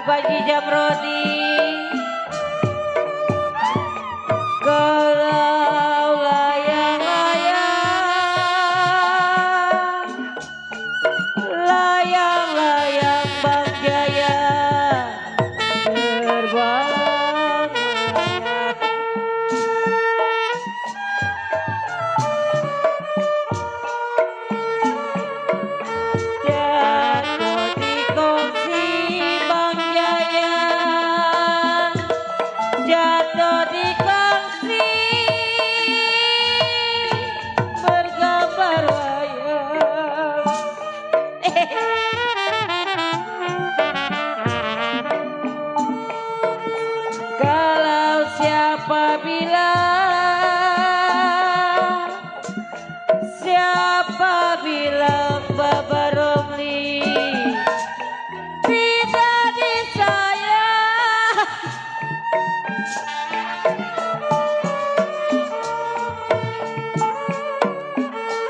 Bapak Jamrodi. Kalau layang-layang, layang-layang Bang Jaya terbang melayang. Jatuh di kongsi Bang Jaya, jatuh di kongsi bergambar wayang. Kalau siapa bilang Baba Romli tidak disayang,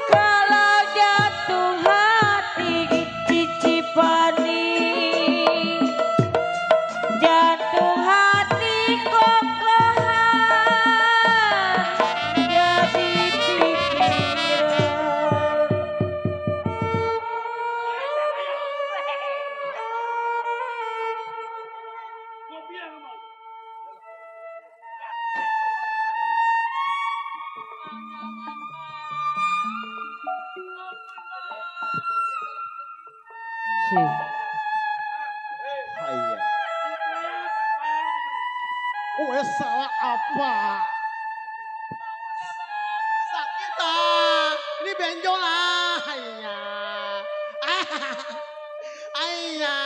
kalau jatuh hati Cicipani, jatuh hati Kokohan jadi pikiran. Iya. Salah apa? Sakit ah. Ini benjol ah. Iya. Iya.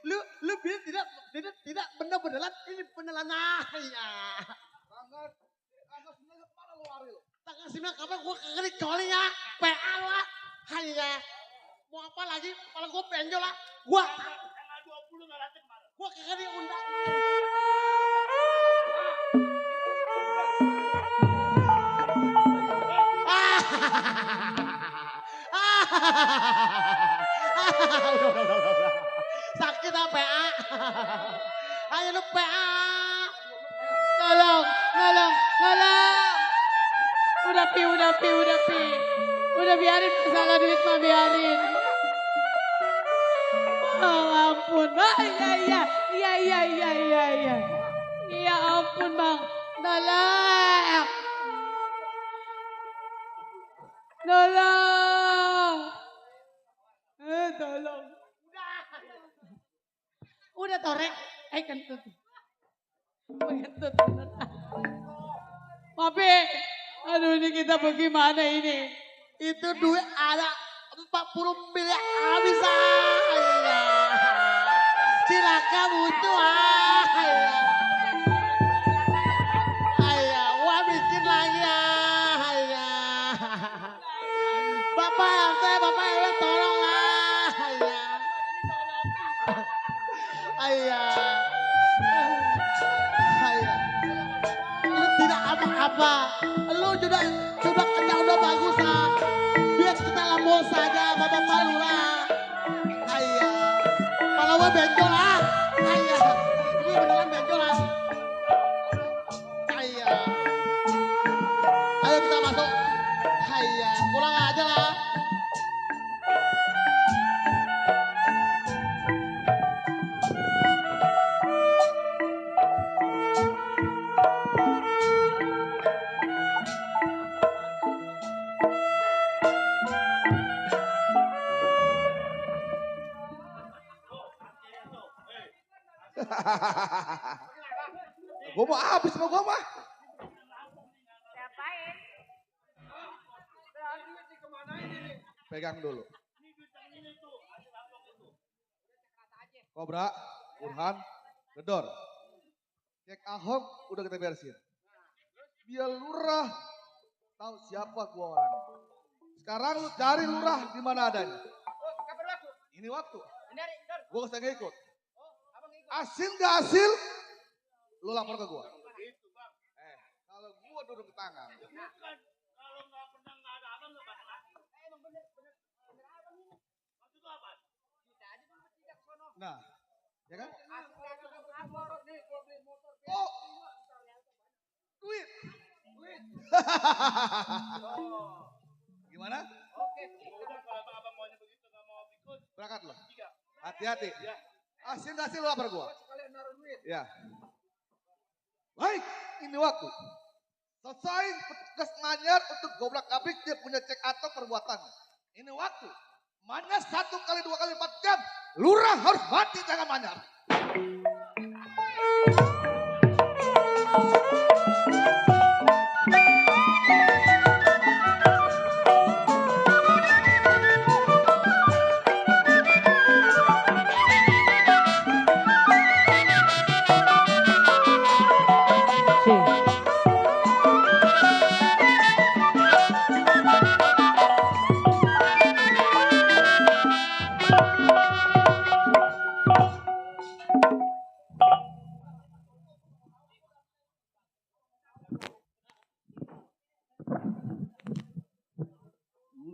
Lu bilang tidak benar-benaran ini beneran ah. Iya. Tanggal 9 kapan gua kagak dicoli ya. PA lah. Iya. Mau apa lagi? Kalau gua benjol lah. Gua kagak diundang. Udah. Sakit apa PA? Ayo lu PA. Tolong. Udah pi. Udah biarin masalah duit mah biarin. Oh ampun. Iya. Iya ampun Bang. Tolong. Tolong. Udah torek. Kentut. Bener. Papi. Aduh ini kita bagaimana ini? Itu duit ada 40 miliar habis ah. Cilaka butuh ah. Wah bikin lagi ah. Bapak yang tolong ah. Lu tidak apa-apa. Lu sudah kerja udah bagus ah. Biar kita lambung saja Bapak Palura. Kalau benjol ah. Ini beneran benjol ah. Ayo kita masuk. Pulang aja lah. Gue mau habis sama gue mah. Pegang dulu. Kobra, Burhan, Gedor. Cek Ahok udah kita beresin. Biar lurah tahu siapa gua orang. Sekarang lu cari lurah di mana adanya. Ini waktu. Gua gak usah ngikut. Hasil gak hasil, lu lapor ke gua. Kalau gua duduk ke tangan. Kalau nggak pernah nggak ada abang lu bahas lagi. Emang bener abang ini. Maksud lu apa? Kita aja bertiga ke sono. Nah, Gimana? Oke, udah kalau abang maunya begitu nggak mau ikut. Berangkat lo. Tiga. Hati-hati. Ya. Hasil nggak sih lo lapar gua? Sekalian naruh duit. Ya. Baik, ini waktu. Selesai petugas manyar untuk goblak abrik dia punya cek atau perbuatannya. Ini waktu. Manyar 1 kali 2 kali 4 jam. Lurah harus mati jangan manyar.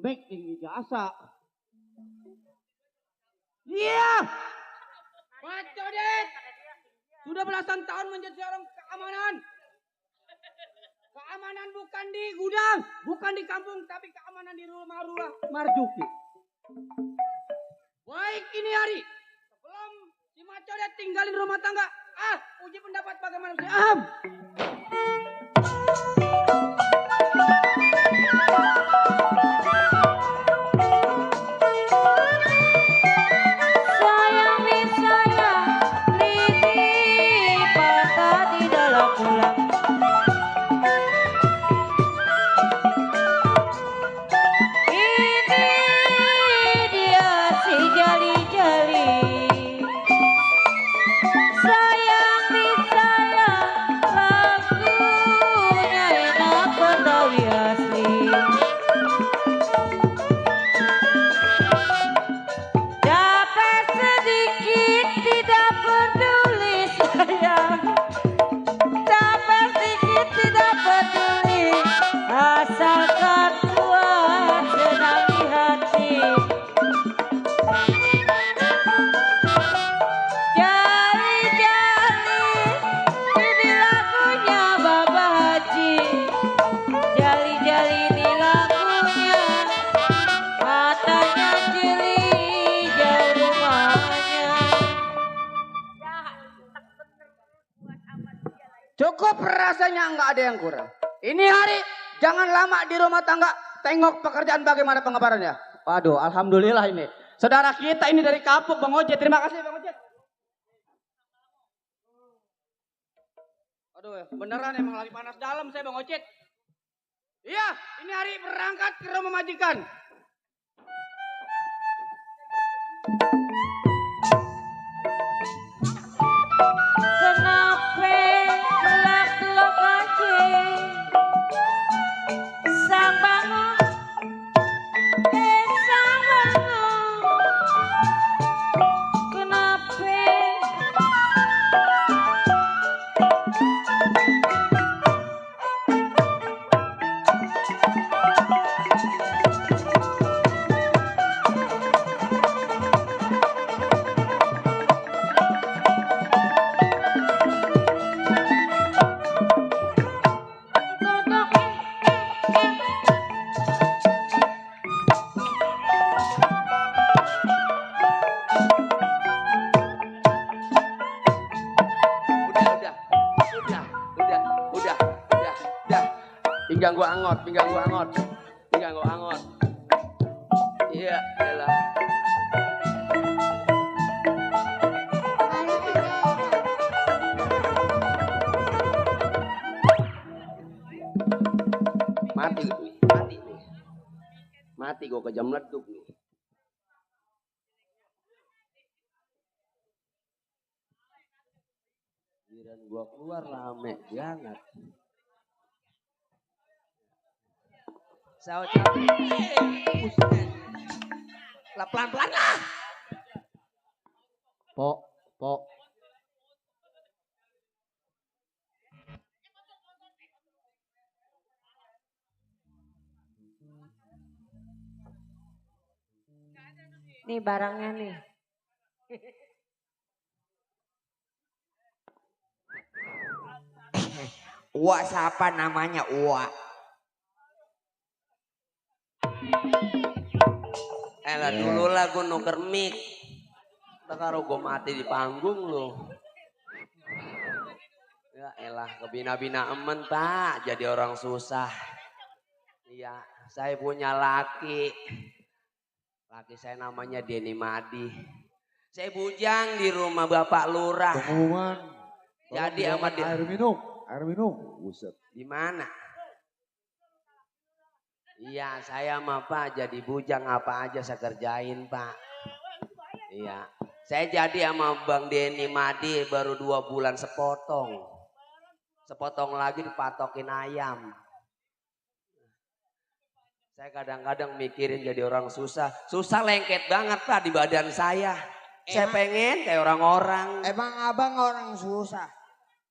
Baik tinggi jasa. Iya. Pak Codet. Sudah belasan tahun menjadi seorang keamanan. Keamanan bukan di gudang, bukan di kampung, tapi keamanan di rumah Marjuki. Baik ini hari, sebelum si Macodet tinggalin rumah tangga, uji pendapat bagaimana si Aham. Sayang di sana, lidi patah di dalam tulang. Ini dia si jali-jali. Sayang di sana, lagunya enak Betawi asli. Dapat sedikit tidak peduli sayang. Dapat sedikit tidak peduli. Asalkan kuat senang di hati. Jali-jali, ini lagunya Baba Haji. Jali-jali ini lagunya. Matanya cili jauh rumahnya. Cukup rasanya nggak ada yang kurang. Ini hari jangan lama di rumah tangga. Tengok pekerjaan bagaimana pengabarannya. Waduh, alhamdulillah ini. Saudara kita ini dari Kapuk, Bang Ojek. Terima kasih Bang Ojek. Aduh, beneran emang lagi panas dalam saya Bang Ojek. Iya, ini hari berangkat ke rumah majikan. Kenapa gelap-gelap aja sang bangun sang bangun kenapa kodok Udah. Pinggang gua angot. Pinggang gua angot. Iya, elah. Mati nih. Mati gua kejam leduk nih. Giliran gua keluar rame banget. Saud lah pelan-pelan lah. Po. nih barangnya nih. Uak siapa namanya Uak? Elah dulu lah gue nuker mic. Ntar karo gue mati di panggung lu. Ya elah kebina-bina emen pak, jadi orang susah. Iya, saya punya laki. Laki saya namanya Denny Madi. Saya bujang di rumah Bapak Lurah. Pengumuman. Jadi sama dia. Air minum. Air minum. Buset. Di mana? Iya, saya mah Pak jadi bujang apa aja saya kerjain Pak. Iya, saya jadi sama Bang Denny Madi baru 2 bulan sepotong. Sepotong lagi dipatokin ayam. Saya kadang-kadang mikirin jadi orang susah. Susah lengket banget Pak di badan saya. Saya pengen kayak orang-orang. Emang abang orang susah?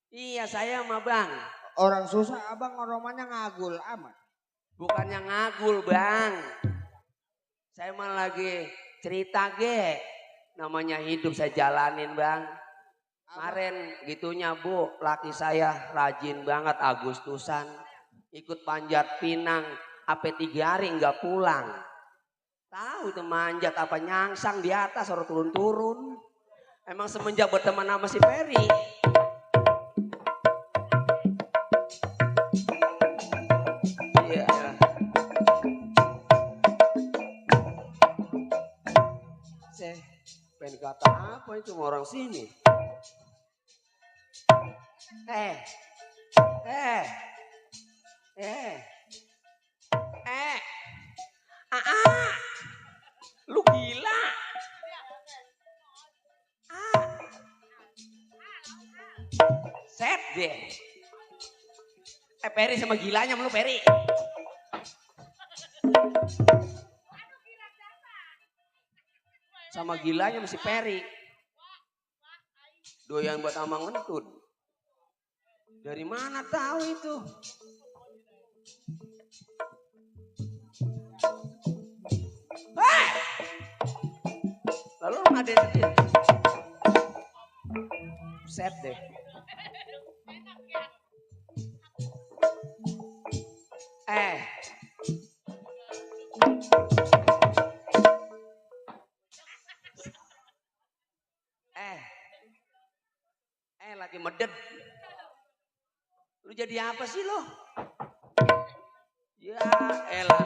Iya saya mah Bang. Orang susah abang romanya ngagul amat. Bukannya ngagul Bang. Saya mah lagi cerita ge. Namanya hidup saya jalanin Bang. Kemarin gitunya Bu, laki saya rajin banget Agustusan. Ikut panjat pinang, sampai 3 hari nggak pulang. Tahu itu manjat apa nyangsang di atas orang turun-turun. Emang semenjak berteman sama si Peri. Iya. Saya pengen kata apa itu sama orang sini? Lu gila. Set deh. Peri sama gilanya lu Peri. Sama gilanya masih Peri. Doyan buat sama ngentut. Dari mana tahu itu? Hei! Lalu ada sedih. Set deh. Lagi medet. Lu jadi apa sih lo? Ya elah.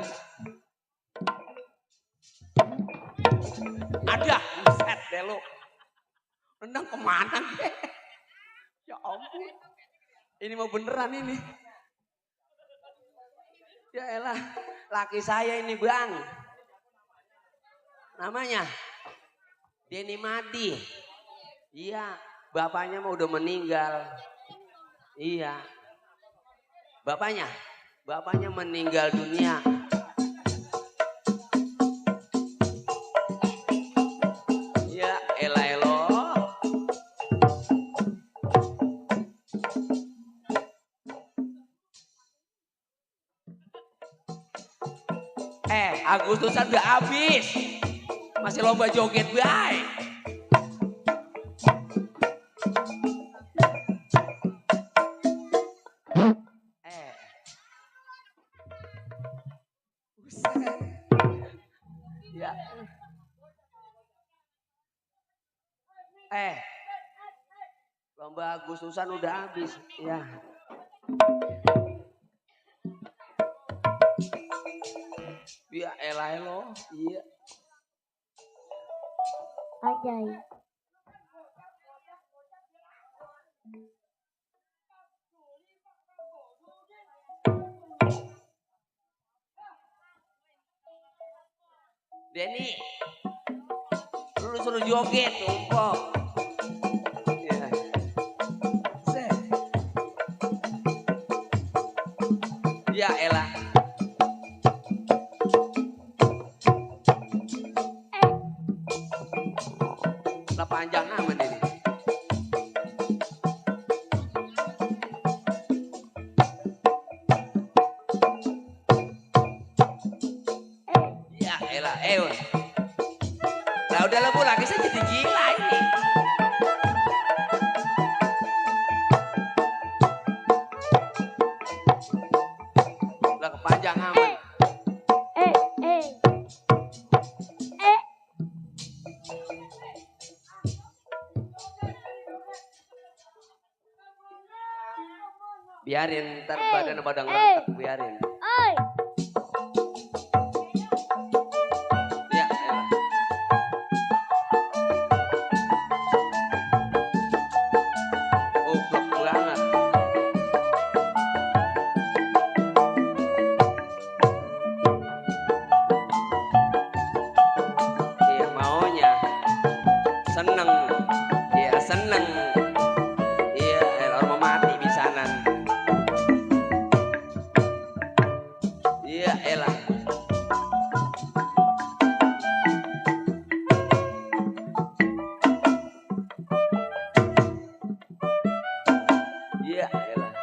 Ada, set deh lo. Rendang kemana deh? Ya ampun. Ini mau beneran ini. Ya elah, laki saya ini Bang. Namanya Denny Madi. Iya, bapaknya mah udah meninggal. Iya. Bapaknya meninggal dunia. Ya elah elo. Agustusan udah habis. Masih lomba joget baik. Ya. Lomba Agustusan udah habis. Ya. Ya elah elo. Iya. Ajaib. Denny, lu suruh joget tumpok. Ya. Set. Ya elah. Lah panjang aman ini. Ya elah, Lah udah lah Bu, lagi saya jadi gila ini. Lah kepanjang aman. Biarin ntar badan lengkap, biarin. Ya elah. Goblok banget. Iya maunya. Seneng. Iya seneng. Iya orang mau mati pisanan. Iya elah. Iya elah.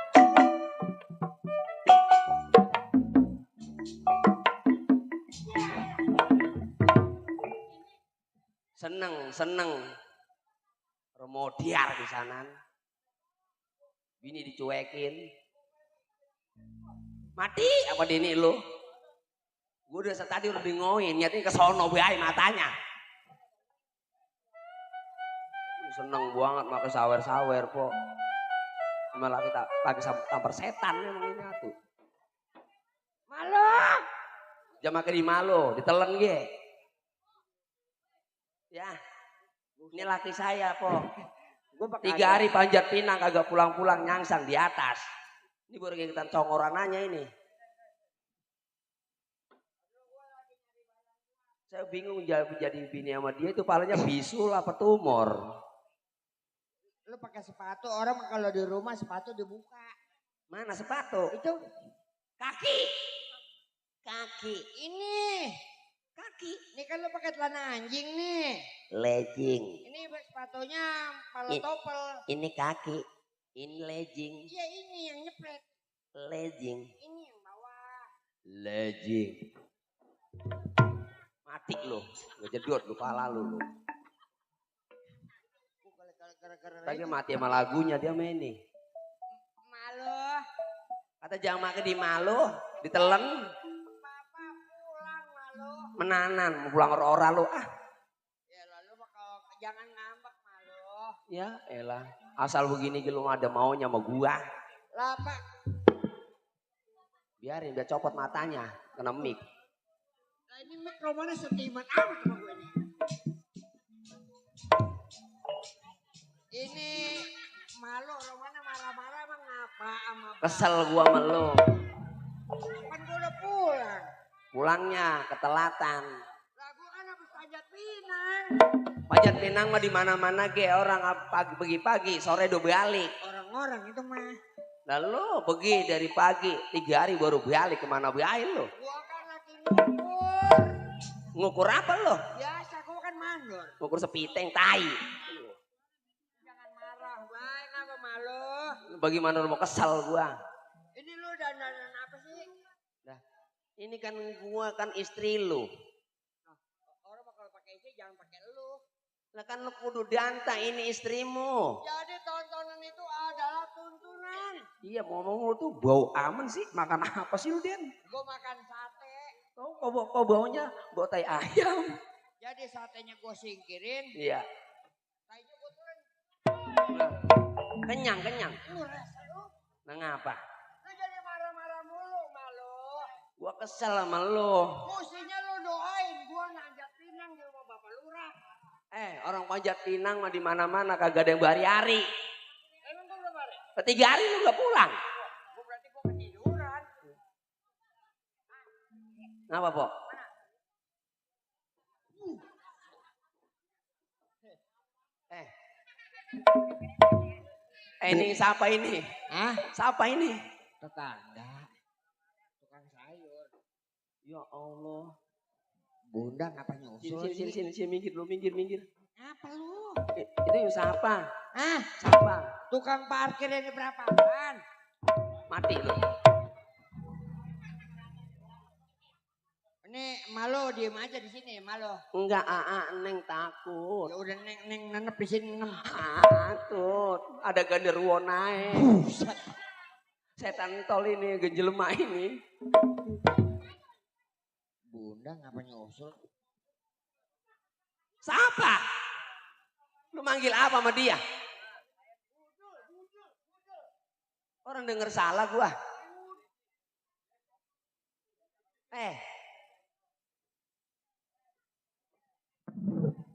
Seneng. Remodiar di sana. Bini dicuekin. Mati apa dini lu? Gue udah tadi udah bingoin, niatnya ke sono bae matanya. Seneng banget makan sawer-sawer po. Malah kita lagi tampar setan emang ini atuh. Malu. Jam makan di malu, ditelen ge. Ya. Ini laki saya po. 3 hari panjat pinang kagak pulang-pulang nyangsang di atas. Ini baru kita congoran nanya ini. Saya bingung jadi bini sama dia itu palanya bisul apa tumor. Lu pakai sepatu, orang kalau di rumah sepatu dibuka. Mana sepatu? Itu Kaki. ini. Kaki. Ini kan lu pakai celana anjing nih. Legging. Ini sepatunya pala topel. Ini kaki. Ini legging. Iya ini yang nyepret. Legging. Ini yang bawah. Legging. Mati lo. Ngejedot lu pala lu. Tadi mati sama lagunya dia main nih. Malu. Kata jangan makan di malu. Ditelen. Papa pulang malu. Menanan. Mau pulang ora lu. Ah. Ya lalu bakal jangan ngambek malu. Ya elah. Asal begini lu ada maunya sama gua. Lah pak. Biarin dia copot matanya. Kena mic. Nah ini mic romannya sentimen amat sama gue ini. Ini malu romannya marah-marah emang ngapa sama bapak? Kesel gua sama lu. Kan gue udah pulang. Pulangnya ketelatan. Lah gue kan habis panjat pinang. Panjat pinang mah di mana-mana ge orang pagi-pagi sore udah balik. Orang-orang itu mah. Lalu pergi dari pagi 3 hari baru balik kemana baik lo? Gue kan lagi ngukur. Ngukur apa lo? Biasa gue kan mandor. Ngukur sepiteng tai. Jangan marah, baik apa malu. Bagaimana lu mau kesal gua? Ini lu dandanan apa sih? Nah, ini kan gua kan istri lu. Orang bakal pakai istri jangan pakai lu. Lah kan lu kudu danta ini istrimu. Jadi tontonan itu adalah tuntunan. Iya ngomong lu tuh bau aman sih. Makan apa sih lu Den? Gue makan sate. Kok baunya bau tai ayam. Jadi satenya gue singkirin. Iya. Tainya gue turun. Nah, kenyang. Lu rasa lu. Nah ngapa? Lu jadi marah-marah mulu malu. Gua kesel sama lu. Mestinya lu doain gue nanjak pinang di rumah bapak lurah. Orang panjat pinang mah di mana-mana kagak ada yang berhari-hari. Emang gue berapa hari? 3 hari lu gak pulang. Gue berarti gue ketiduran. Ngapa, Po? Ini siapa ini? Hah? Siapa ini? Tetangga. Tukang sayur. Ya Allah. Bunda ngapa nyusul Sini, minggir lu, minggir. Apa lu? Itu yang siapa? Ah, Siapa? tukang parkir ini berapaan? Mati lu. Ini malu diem aja di sini malu. Enggak, Neng takut. Ya udah neng nenep di sini nenep. Takut. Ada genderuwo naik. Setan tol ini, genjelma ini. Bunda ngapa nyusul? Siapa? Lu manggil apa sama dia? Orang denger salah gua.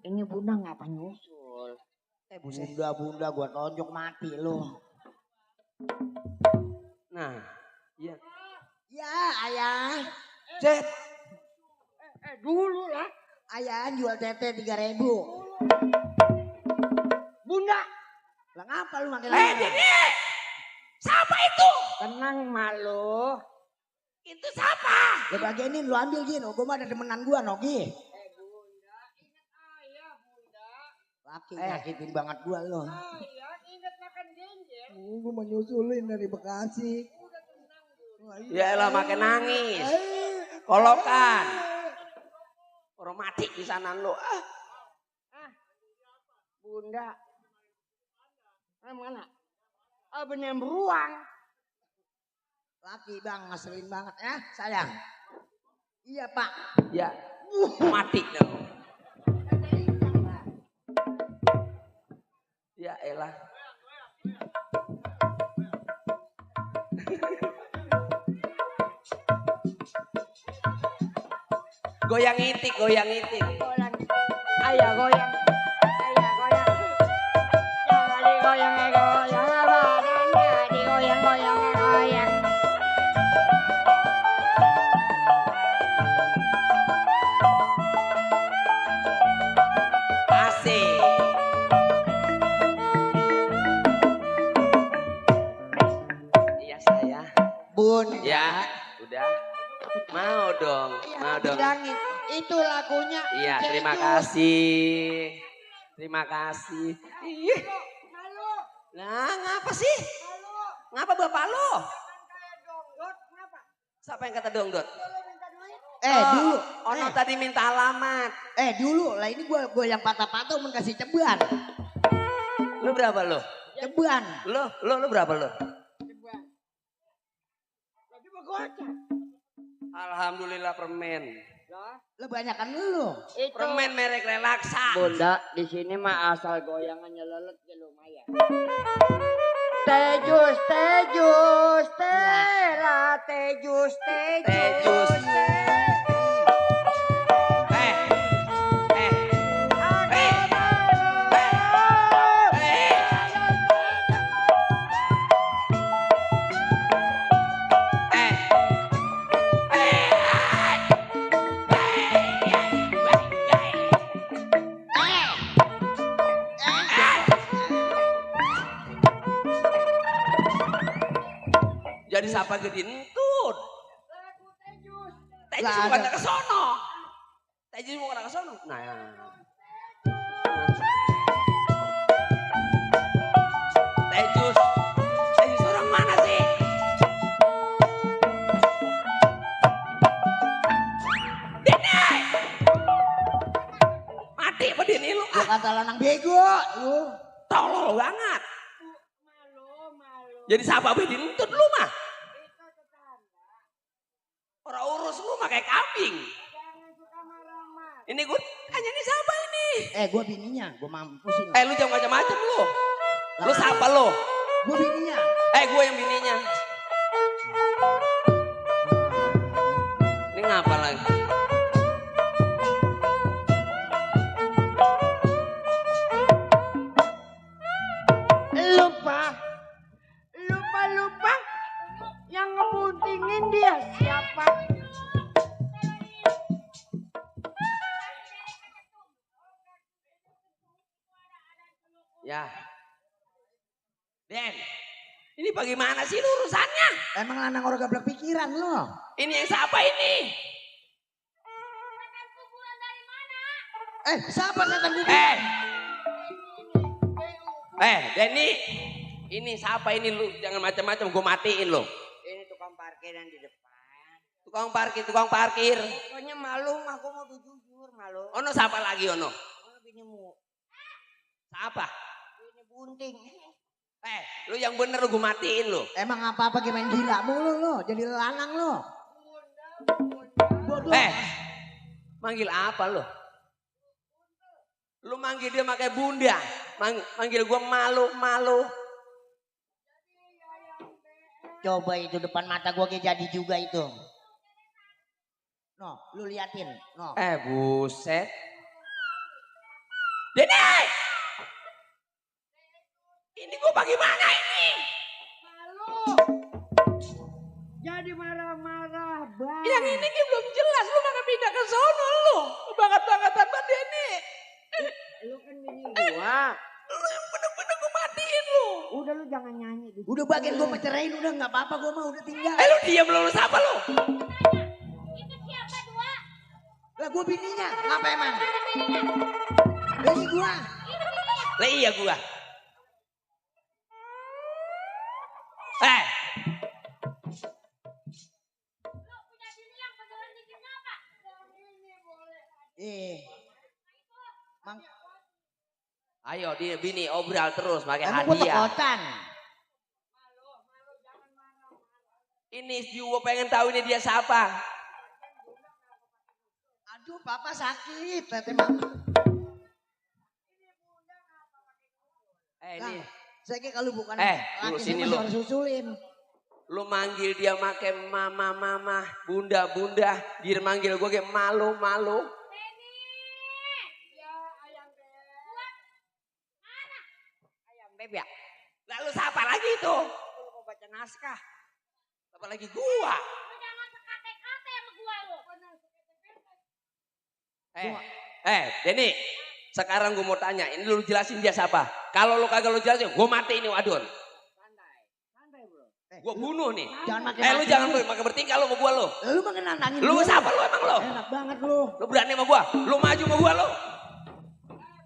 Ini bunda ngapa nyusul? Bunda gua tonjok mati lo. Nah, iya. Ya ayah. Cet, Dulu lah. Ayah jual tete 3.000. Bunda. Lah ngapa lu makin lama? Dini! Siapa itu? Tenang malu. Itu siapa? Lu bagian ini lu ambil Gin. Gua mah ada temenan gua Nogi. Bunda, ingat ayah Bunda. Laki nyakitin banget gua lo. Ayah ingat makan genjer. Gua mau nyusulin dari Bekasi. Ya elah makin nangis. Kolokan. Orang mati di sana lo. Bunda. Mana? Bener beruang. Laki bang, ngeselin banget ya sayang. Iya pak. Ya, mati dong. Ya elah. Goyang itik, goyang itik. Ayah goyang. Ayah goyang. Jangan digoyang, goyang badannya. Digoyang, goyang, goyang. Asik. Iya saya. Bun. Ya, udah. Mau dong, mau dong. Bilangin, itu lagunya. Iya, terima kasih. Terima kasih. Ih. Nah, ngapa sih? Ngapa bapak lo? Siapa yang kata dongdot? Dulu. Ono tadi minta alamat. Dulu lah ini gua yang patah-patah mau kasih ceban. Lu berapa lo? Ceban. Lu berapa lo? Alhamdulillah permen. Lo banyakan lu. Permen merek relaksa. Bunda, di sini mah asal goyangannya lelet ya lumayan. Tejus, tejus, tela, tejus, tejus. Tejus. Jadi siapa gede entut? Tejus bukan ke sono. Tejus bukan ke sono. Nah, ya. Tejus orang mana sih? Dini! Mati apa Dini lu? Gua kata lanang bego lu. Tolol banget. Jadi siapa bedi entut lu mah? Orang urus lu mah kayak kambing. Ini gue tanya ini siapa ini? Gua bininya, gua mampusin. Lu jangan macam-macam lu. Lu siapa lu? Gua bininya. Gue yang bininya. Ini ngapa lagi? Lupa. Yang ngebuntingin dia siapa? Ya. Den, ini bagaimana sih lu urusannya? Emang lanang orang gablek pikiran lo. Ini yang siapa ini? Siapa setan kuburan? Denny. Ini siapa ini lu? Jangan macam-macam, gue matiin lo. Ini tukang parkir yang di depan. Tukang parkir. Pokoknya malu mah, aku mau jujur malu. Ono siapa lagi ono? Binimu. Siapa? Bini bunting. Lu yang bener lu gue matiin lo. Emang apa-apa gimana gila mulu lo, jadi lanang lo. Manggil apa lo? Lu manggil dia pakai bunda. Manggil gue malu. Coba itu depan mata gua kayak jadi juga itu. No, lu liatin. No. Buset. Dene! Ini gua bagaimana ini? Jadi marah-marah bang. Yang ini ki belum jelas, lu makan pindah ke sono lu. Banget-bangetan banget Dene. Lu kan bini gua. Lu yang bener-bener gua matiin lu. Udah lu jangan nyanyi. Udah bagian gua pecerain udah nggak apa-apa gua mah udah tinggal. Lu diam lu siapa lu? Lah gua bininya, ngapa emang? Bini gua. Lah iya gua. Mang, Ayo dia bini obral terus pakai emang gua hadiah. tekotan. Ini gua pengen tahu ini dia siapa. Aduh, papa sakit, tete mama. Ini. Saya kira kalau bukan lu sini lu. harus susulin. Lu manggil dia make mama, bunda. Dia manggil gua kayak malu. Ayam beb ya. Lalu siapa lagi itu? Lu mau baca naskah. Siapa lagi gua? Denny. Sekarang gua mau tanya, ini lu jelasin dia siapa? Kalau lu kagak lu jelasin, gua mati ini wadon. Santai bro. Gua bunuh nih. Jangan makin Lu jangan makin bertingkah lu sama gua lu. Lu makin nantangin Lu gua. siapa lu emang lu? Enak banget lu. Lu berani sama gua? Lu maju sama gua lu.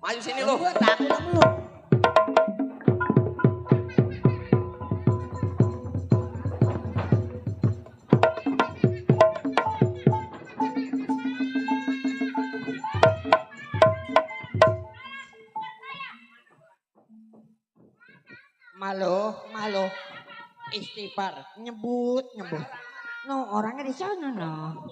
Maju sini lu. Gua takut sama lu. Malu. Istighfar, nyebut. No, orangnya di sana no.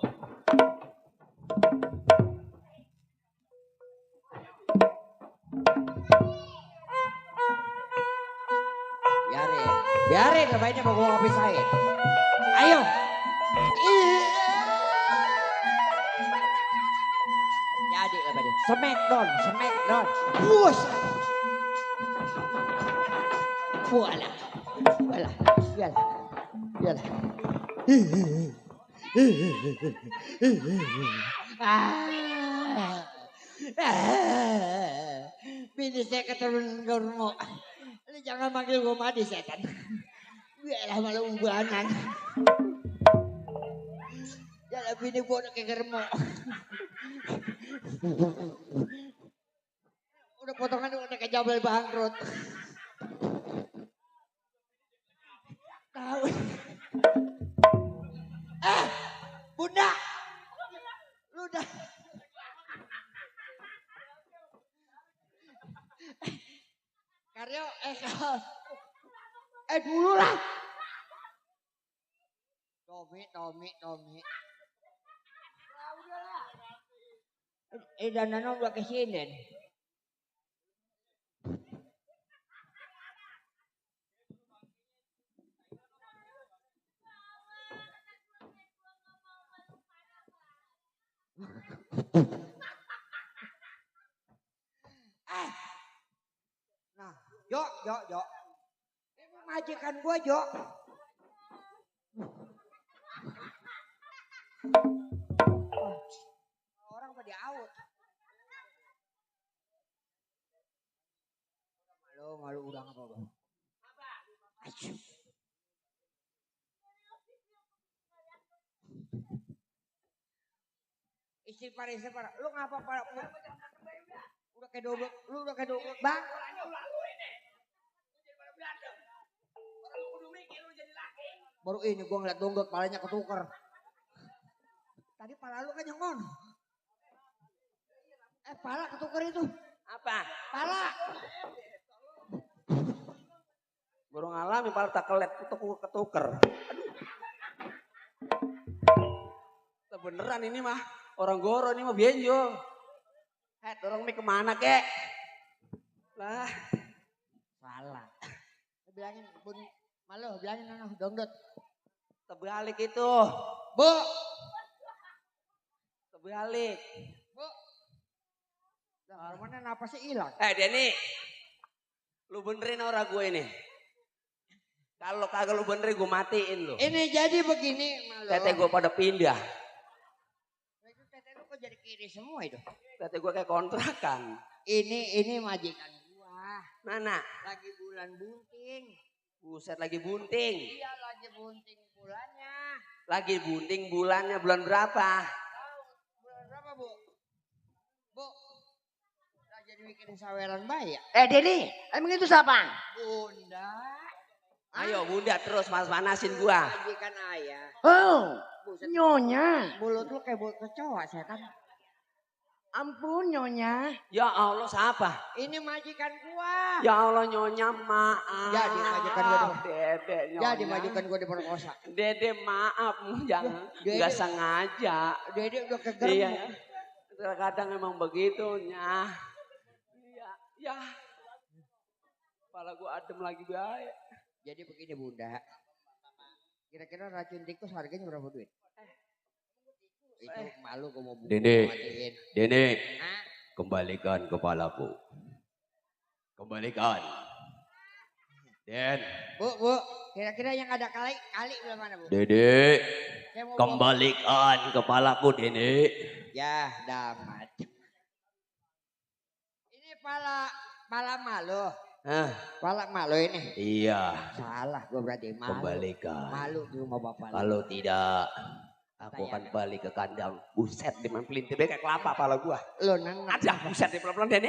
Biarin lebaynya mau gua pisahin. Ayo. Jadi lebaynya. Smackdown. Push. Walah. Yalah. Bini saya keturunan Gormo. Lu jangan manggil gue mati setan. Biarlah malah ubanan. Yalah bini gue udah kayak Gormo. Udah potongan udah kayak jambal bangkrut. Tahu. Bunda. Lu udah. Karyo, dulu lah. Tommy. Danana udah kesini. Nah, Jo. Ini majikan gua, Jo. Orang pada out. Malu udah apa, Bang? Aduh. Istighfar. Lu ngapa pada udah kayak dobrak, Bang. Baru ini gua ngeliat dongdot palanya ketuker. Tadi pala lu kan yang ngono. Pala ketuker itu. Apa? Pala. Baru ngalami pala tak kelet ketuker. Aduh. Beneran ini mah. Orang goro ini mah benjol. Dorong mie kemana kek? Lah. Salah. Bilangin Malu bilangin nono dongdut. Terbalik itu. Bu. Terbalik. Bu. Nah, mana napasnya hilang. Denny. Lu benerin orang gue ini. Kalau kagak lu benerin gue matiin lu. Ini jadi begini malu. Tete gue pada pindah. Itu tete lu kok jadi kiri semua itu. Tete gue kayak kontrakan. Ini majikan gua. Mana? Lagi bulan bunting. Buset lagi bunting. Iya lagi bunting bulannya. Lagi bunting bulannya bulan berapa? Bulan berapa bu? Bu. Udah jadi bikin saweran bayi ya? Denny, emang itu siapa? Bunda. Ayo bunda terus manasin gua. Majikan ayah. Oh, Buset. Nyonya. Mulut lu kayak mulut kecoa setan. Ampun Nyonya. Ya Allah siapa? Ini majikan gua. Ya Allah nyonya maaf. Jadi majikan gua dong. Dede nyonya. Jadi majikan gua diperkosa. Dede maaf jangan Dede. nggak sengaja. Dede udah kegerem. Iya. Terkadang emang begitunya. Iya, ya. Kepala gua adem lagi baik. Jadi begini bunda. Kira-kira racun tikus harganya berapa duit? Itu malu gua mau buka Dede. matiin. Dede, Hah? kembalikan kepalaku. Kembalikan. Den, Bu, kira-kira yang ada kali belah mana bu? Dede, Saya mau kembalikan kepalaku Dede. Ya, damat. Ini pala malu. Hah, Pala malu ini. iya, Salah gua berarti malu. kembalikan. Malu di rumah bapak. lu. Kalau tidak, aku akan balik ke kandang. Buset, di pelintir kayak kelapa kepala gua. Lu nengak. Aja, buset di pelan-pelan Dede.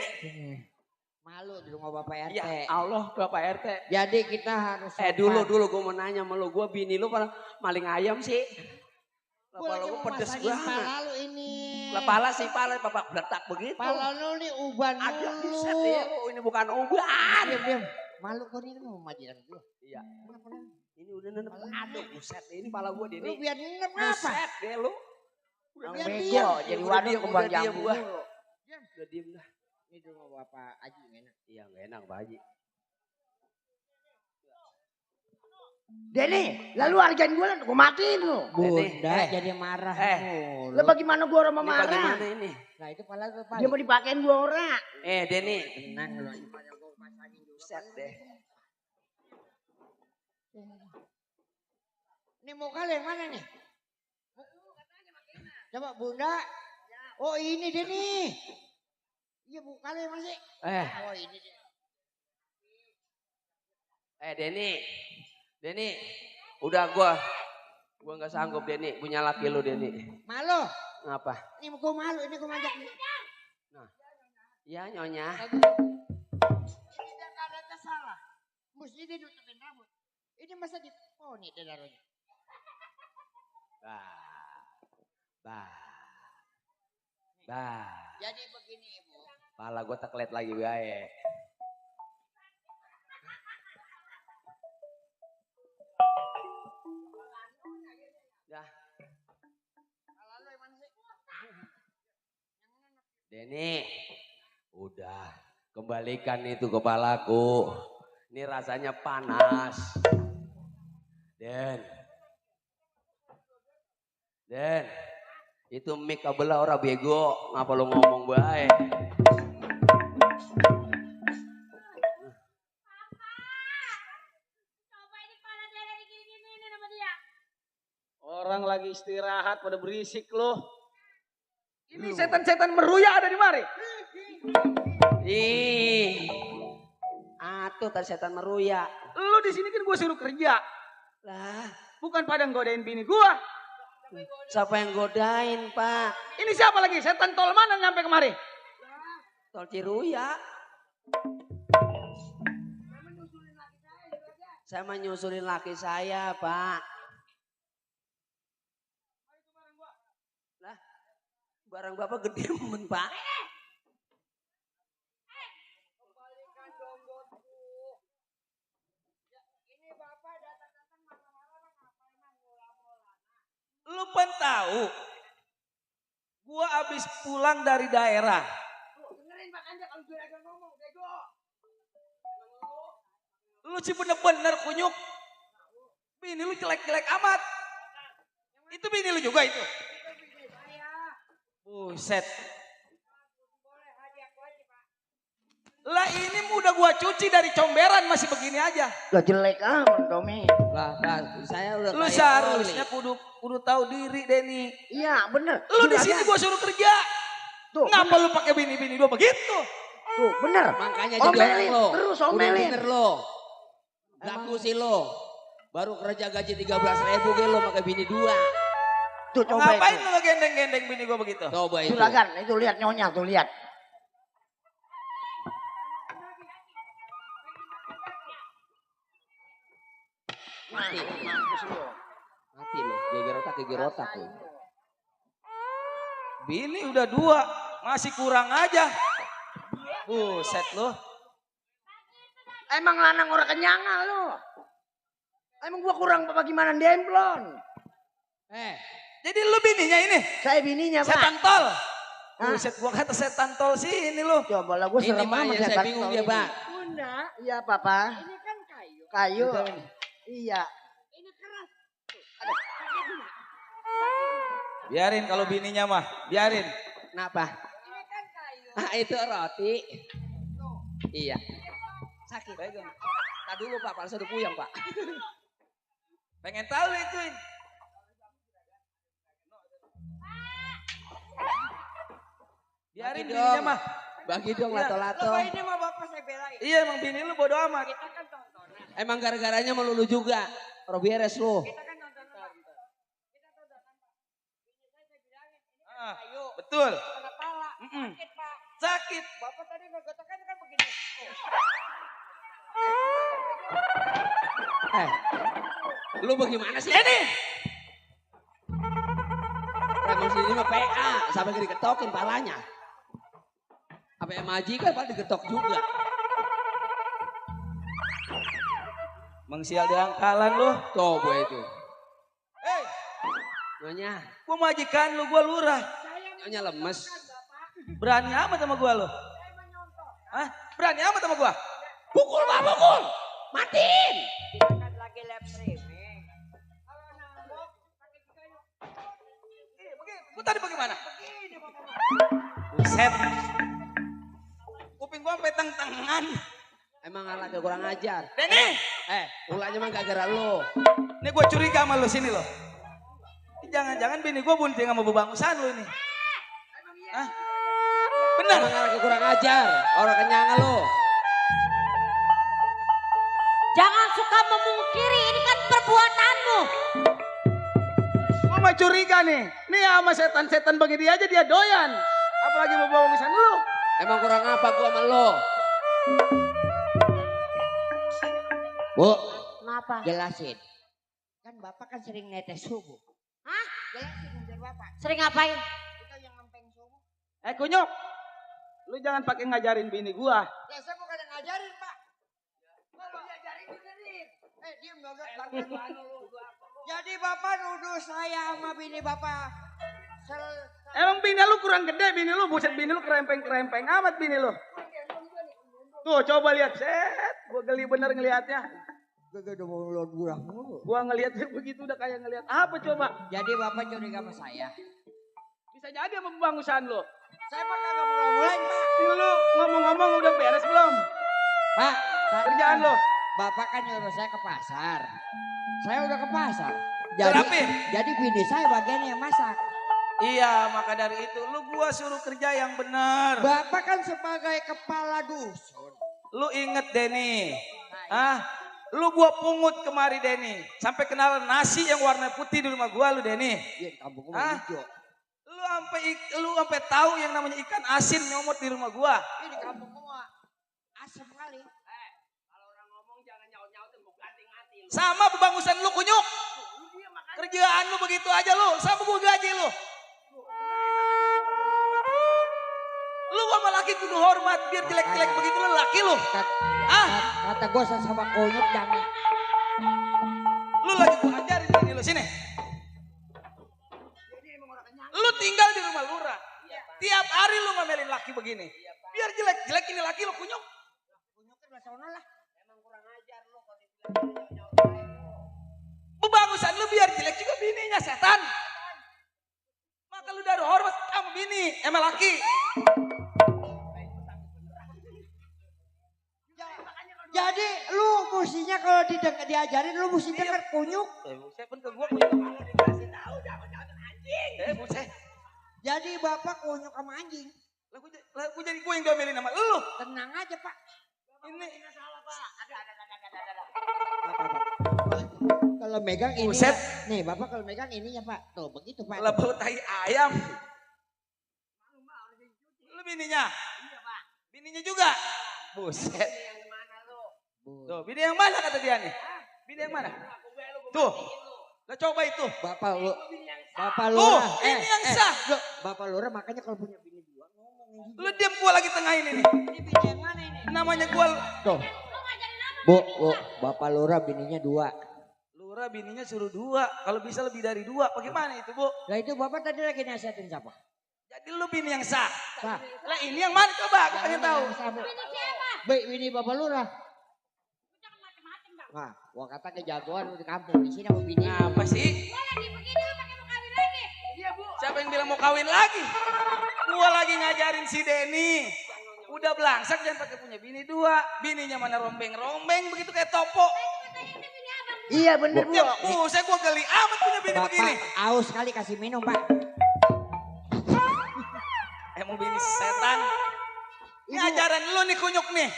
Malu di rumah bapak RT. Ya Allah, Bapak RT. Jadi kita harus Dulu gua mau nanya sama lu, gua bini lu pada maling ayam sih. Gua Kepala lagi gua mau pedes masangin banget. pala lu ini. Kepala sih, pala bapak bertak begitu. Pala lu nih uban Ada mulu. buset ya, ini bukan uban. Diam. Malu kok ini mau majikan gua. Iya. Kenapa lu? Ini udah nenep. Aduh, buset ini pala gua Lu Dini. biar nginep apa? Buset deh lu. Bang Biar Bego diam. jadi Udah waduh diam, kembang udah diam jambu. gua. mulu. Udah diem dah. Ini di rumah bapak Aji enak. Iya gak enak Pak Haji. Denny, lalu hargain gue gue matiin lu. Bunda jadi marah mulu. Lah bagaimana gue orang mau Ini bagaimana marah? ini? Nah itu pala lu Dia mau dipakein gue orang. Denny. tenang lu. Pada gua pasangin dulu. Buset deh. Ini muka lu yang mana nih? Coba bunda. Oh ini deh nih. Iya muka lu yang mana sih? Oh ini deh. Denny. Udah gua gak sanggup Denny punya laki lu Denny. Malu. Ngapa? Ini gua malu. Ini gua ngajak. Iya nyonya. Ini dia gak ada salah. Mesti dia tutupin rambut. Ini masa diponi deh darunya. Bah. Jadi begini ibu. Pala gua teklet lagi bae. Dah. Pala lu yang mana sih? Denny, udah kembalikan itu kepalaku. Ini rasanya panas. Den, itu mic kabelah ora bego. Ngapa lu ngomong bae? Orang lagi istirahat pada berisik loh. Ini setan-setan meruya ada di mari. Ih, atuh tadi setan meruya. Lu di sini kan gue suruh kerja. Lah, Bukan pada godain bini gua. siapa yang godain Pak? Ini siapa lagi? Setan tol mana nyampe kemari? Tol Ciruya. Saya menyusulin laki saya, Pak. Lah, barang Bapak gede men, Pak. Lu pun tahu. Gua abis pulang dari daerah. Lu sih bener-bener kunyuk. Bini lu jelek-jelek amat. Itu bini lu juga itu. Buset. Lah ini udah gua cuci dari comberan masih begini aja. Lah jelek amat Tommy. Lah, saya udah Lu kayak seharusnya Oli. kudu tahu diri Denny. Iya bener. Lu di Juragan. sini gua suruh kerja. Tuh, Ngapa lu pakai bini-bini gua begitu? Tuh bener. Makanya jadi orang Omelin, lo. terus Udah omelin. bener lo. Laku sih lo. Baru kerja gaji 13.000 ke lo pakai bini 2. Tuh coba Ngapain itu. lu gendeng-gendeng bini gua begitu? Coba itu. Juragan, itu lihat nyonya tuh lihat. Mati. Mampus lu. Mati lo. Geger otak lo. Bini udah 2, masih kurang aja. Buset lu. Emang lanang orang kenyangan lu. Emang gua kurang apa gimana demplon? Jadi lu bininya ini? Saya bininya Pak. Setan tol. Hah? Buset gua kata setan tol sini lu. Coba lah gua Ini serem Pak amat yang saya setan bingung tol dia ini. Pak. Bunda, iya Papa. Ini kan kayu. Kayu. Iya. Biarin kalau bininya mah, biarin. Kenapa? Ah itu roti. Iya. Sakit. Tadi dulu Pak, palsu udah puyeng Pak. Pengen tahu ituin. Biarin Bagi bininya dong. mah. Bagi dong Iya. lato-lato. ini mah Bapak saya belain. Iya emang bini lu bodo amat. Emang gara-garanya melulu juga. Robieres lu. Ah, betul. Kepala. Mm-mm. Sakit Pak. Sakit. Bapak tadi ngegotokan kan begini. Lu bagaimana sih? Ini. Emang sini mah PA. Sampai diketokin palanya. Apa yang majikan Pak digetok juga. Mengsial di angkalan lu. Coba itu. Hei, Nyonya. gua majikan lu, gua lurah. Nyonya lemes. Berani amat sama gua lu. Hah? Berani amat sama gua? Pukul Pak, pukul. Matiin. Kan lagi lab streaming. Kalau nambok pakai kayu. Gua tadi bagaimana? Buset. Kuping gua sampai teng-tengan. Emang anaknya kurang ajar. Denny, Ulahnya mah gara-gara lu. ini gua curiga sama lu sini lo. Jangan-jangan bini gua bunting sama bebangusan lu ini. Hah? Benar. Emang anaknya kurang ajar. Orang kenyangan lu. Jangan suka memungkiri, ini kan perbuatanmu. Gua mah curiga nih. Nih sama setan-setan begini aja dia doyan. Apalagi mau bebangusan lu. Emang kurang apa gua sama lu? Bu, Kenapa? Jelasin. Kan Bapak kan sering netes subuh. Hah? Jelasin biar Bapak. Sering ngapain? Kita yang ngempeng subuh. Kunyuk. Lu jangan pakai ngajarin bini gua. Ya saya bukan yang ngajarin Pak. Kalau diajarin dengerin. Diem gak Jadi Bapak nuduh saya sama bini Bapak. Emang bini lu kurang gede bini lu. Buset bini lu kerempeng-kerempeng amat bini lu. Tuh coba lihat. Set. Gua geli bener ngelihatnya. Gak udah mau lo burang mulu. Gua ngelihat begitu udah kayak ngelihat apa coba. Jadi Bapak curiga sama saya. Bisa jadi sama pembangusan lu. Saya mah kagak mulai-mulai Pak. Ini lu ngomong-ngomong udah beres belum? Pak, Kerjaan lu. Bapak kan nyuruh saya ke pasar. Saya udah ke pasar. Terapi. Jadi bini saya bagian yang masak. Iya, maka dari itu lu gua suruh kerja yang benar. Bapak kan sebagai kepala dusun. Lu inget Denny. Lu gua pungut kemari Denny. Sampai kenal nasi yang warna putih di rumah gua lu Denny. Iya di kampung gue Hah? hijau. Lu sampai tahu yang namanya ikan asin nyomot di rumah gua. Ini di kampung gue asem kali. Sama bebangusan lu kunyuk. Kerjaan lu begitu aja lu. Sama gua gaji lu. Lu sama laki kudu hormat. Biar jelek-jelek begitu lu laki lu. Kata gue sama kunyuk jangan. Lu lagi gua ajarin ini lu sini. Lu tinggal di rumah lurah. Tiap hari lu ngomelin laki begini. Biar jelek-jelek ini laki lu kunyuk. Kunyuk kan lah sono lah. bagusan lu biar jelek juga bininya setan. Maka lu dari hormat sama bini, emang laki. Jadi lu mestinya kalau diajarin lu mesti denger kunyuk. Buset pun ke gua dikasih tahu jangan anjing. Buset. Jadi bapak kunyuk sama anjing. Lah gua jadi gua yang domelin sama lu. Tenang aja pak. Ini Ada. Kalau megang ini. Buset. Nih bapak kalau megang ininya pak. Tuh begitu pak. lah bau tai ayam. Lu bininya? Iya pak. Bininya juga? Buset. Tuh, bini yang mana kata dia nih? Bini yang mana? Tuh, lah coba itu. Bapak Tuh, lurah. ini yang sah. Bapak lurah makanya kalau punya bini dua ngomong. Lu diam gua lagi tengah ini nih. Ini bini yang mana ini? Namanya gua. Tuh. Bu, bapak lurah bininya dua. Lurah bininya suruh 2. Kalau bisa lebih dari 2. Bagaimana itu, Bu? Lah itu bapak tadi lagi nasihatin siapa? Jadi lu bini yang sah. Sah. Lah ini yang mana coba? Gua pengen tahu. Bini bapak lurah. Nah, gua kata kejagoan lu di kampung. Di sini sama bini. Apa sih? Siapa yang bilang mau kawin lagi? Gua lagi ngajarin si Denny. Udah belangsak jangan pakai punya bini 2. Bininya mana rombeng-rombeng begitu kayak topo. Iya bener bu. Ya, saya gua geli amat punya bini begini. Bapak aus kali kasih minum pak. Emang bini setan. Ini ajaran lu nih kunyuk nih.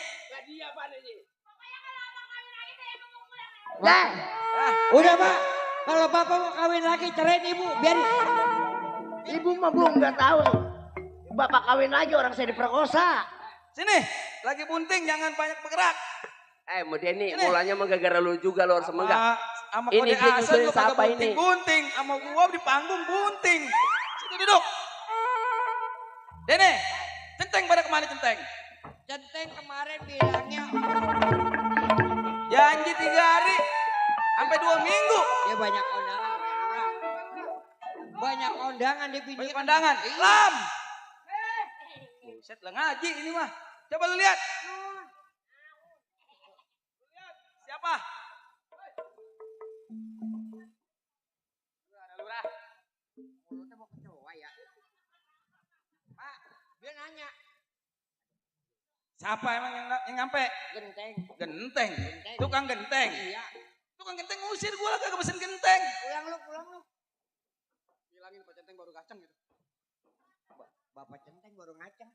Nah, udah pak. Kalau bapak mau kawin lagi cerain ibu. Biar Ibu mah belum nggak tahu. Bapak kawin lagi orang saya diperkosa. Sini, lagi bunting jangan banyak bergerak. Mau Denny, mulanya mah gara-gara lu juga lu harus menggak. Sama Ini kode dia asal nyusulin lu kagak siapa ini? bunting-bunting. Sama gua di panggung bunting. Situ duduk. Dene, centeng pada kemana centeng? centeng kemarin bilangnya. Janji 3 hari sampai 2 minggu. Ya banyak kondangan. Banyak kondangan di video. Banyak kondangan. Lam. Buset lah ngaji ini mah. Coba lu lihat. Siapa? Lurah. Mulutnya mau kecoa ya. Pak, dia nanya. Siapa emang yang nyampe? Genteng. Genteng. Tukang genteng. Iya. Tukang genteng ngusir gua lah kagak pesen genteng. Pulang lu. Bilangin Pak Centeng baru kacang gitu. Bapak centeng baru ngacang.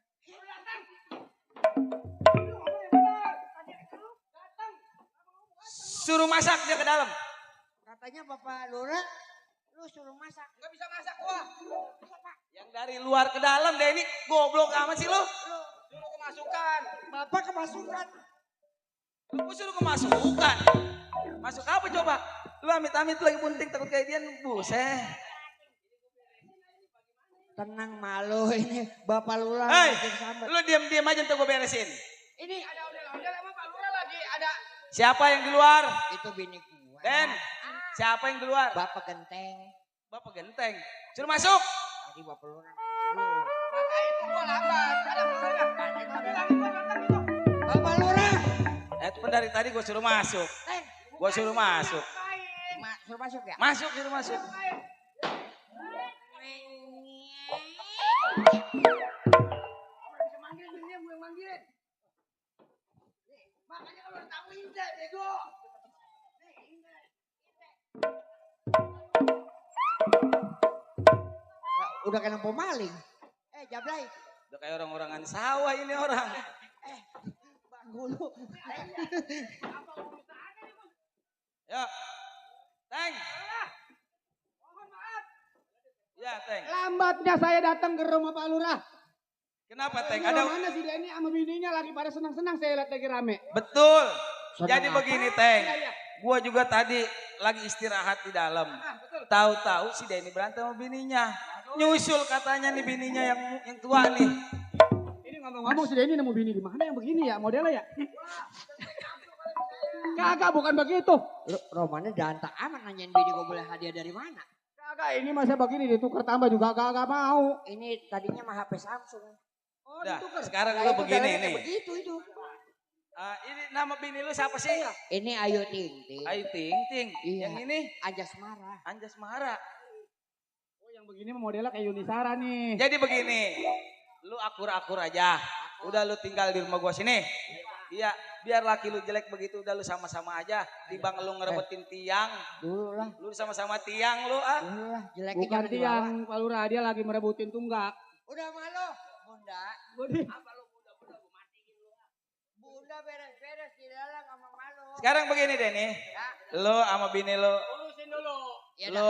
Suruh masak dia ke dalam. Katanya Bapak Lurah, lu suruh masak. Enggak bisa masak gua. Yang dari luar ke dalam deh ini goblok amat sih lu. Suruh kemasukan. Bapak kemasukan. Lu suruh kemasukan. Masuk apa coba? Lu amit-amit lagi bunting takut kayak dia buset. Tenang malu ini Bapak Lurah. Hei, makin sambat. lu diam-diam aja ntar gua beresin. Ini ada ondel-ondel sama Pak Lurah lagi ada. Siapa yang di luar? Itu bini gua. Den, siapa yang di luar? Bapak genteng. Bapak genteng. Suruh masuk. Tadi Bapak Lurah. Lu. Maka itu gua lambat. Ada Bapak Lurah. Itu kan dari tadi gua suruh masuk. Gua suruh masuk. Suruh masuk ya? Masuk, suruh masuk. Makanya kalau tamu indah, bego. Udah kena pemaling. Jablay. Udah kayak orang-orangan sawah ini orang. Bang Gulu. Ya. Teng. Ya, Teng. Lambatnya saya datang ke rumah Pak Lurah. Kenapa, Teng? Ada Ada mana si Denny sama bininya lagi pada senang-senang saya lihat lagi rame. betul. Senang Jadi apa? begini, Teng. Iya. Gua juga tadi lagi istirahat di dalam. Tahu-tahu si Denny berantem sama bininya. Nyusul katanya nih bininya yang tua nih. Ini ngomong-ngomong si Denny nemu bini di mana yang begini ya modelnya ya? Kagak, bukan begitu. Romannya dantak amat nanyain bini gue boleh hadiah dari mana. Kagak, ini masa begini ditukar tambah juga kagak mau. Ini tadinya mah HP Samsung. Oh, Udah, ditukar. sekarang Nah, lu itu begini jalannya nih. Begitu itu. Ini nama bini lu siapa sih? Ini Ayu Ting Ting. Ayu Ting Ting. Iya. Yang ini Anjas Marah. Anjas Mahara. Oh, yang begini modelnya kayak Yuni Sara nih. Jadi begini, lu akur-akur aja. Udah lu tinggal di rumah gua sini. Iya, biar laki lu jelek begitu udah lu sama-sama aja. Timbang lu ngerebetin tiang. Dulu lah. Lu sama-sama tiang lu ah. Dulu lah. Jeleknya Bukan jangan dibawa. tiang, Pak Lurah, dia lagi merebutin tunggak. Udah malu. Bunda. Budi. Apa lu bunda gue matiin lu. Bunda beres-beres di dalam sama malu. Sekarang begini deh nih. Lu sama bini lu, Urusin dulu. Ya lu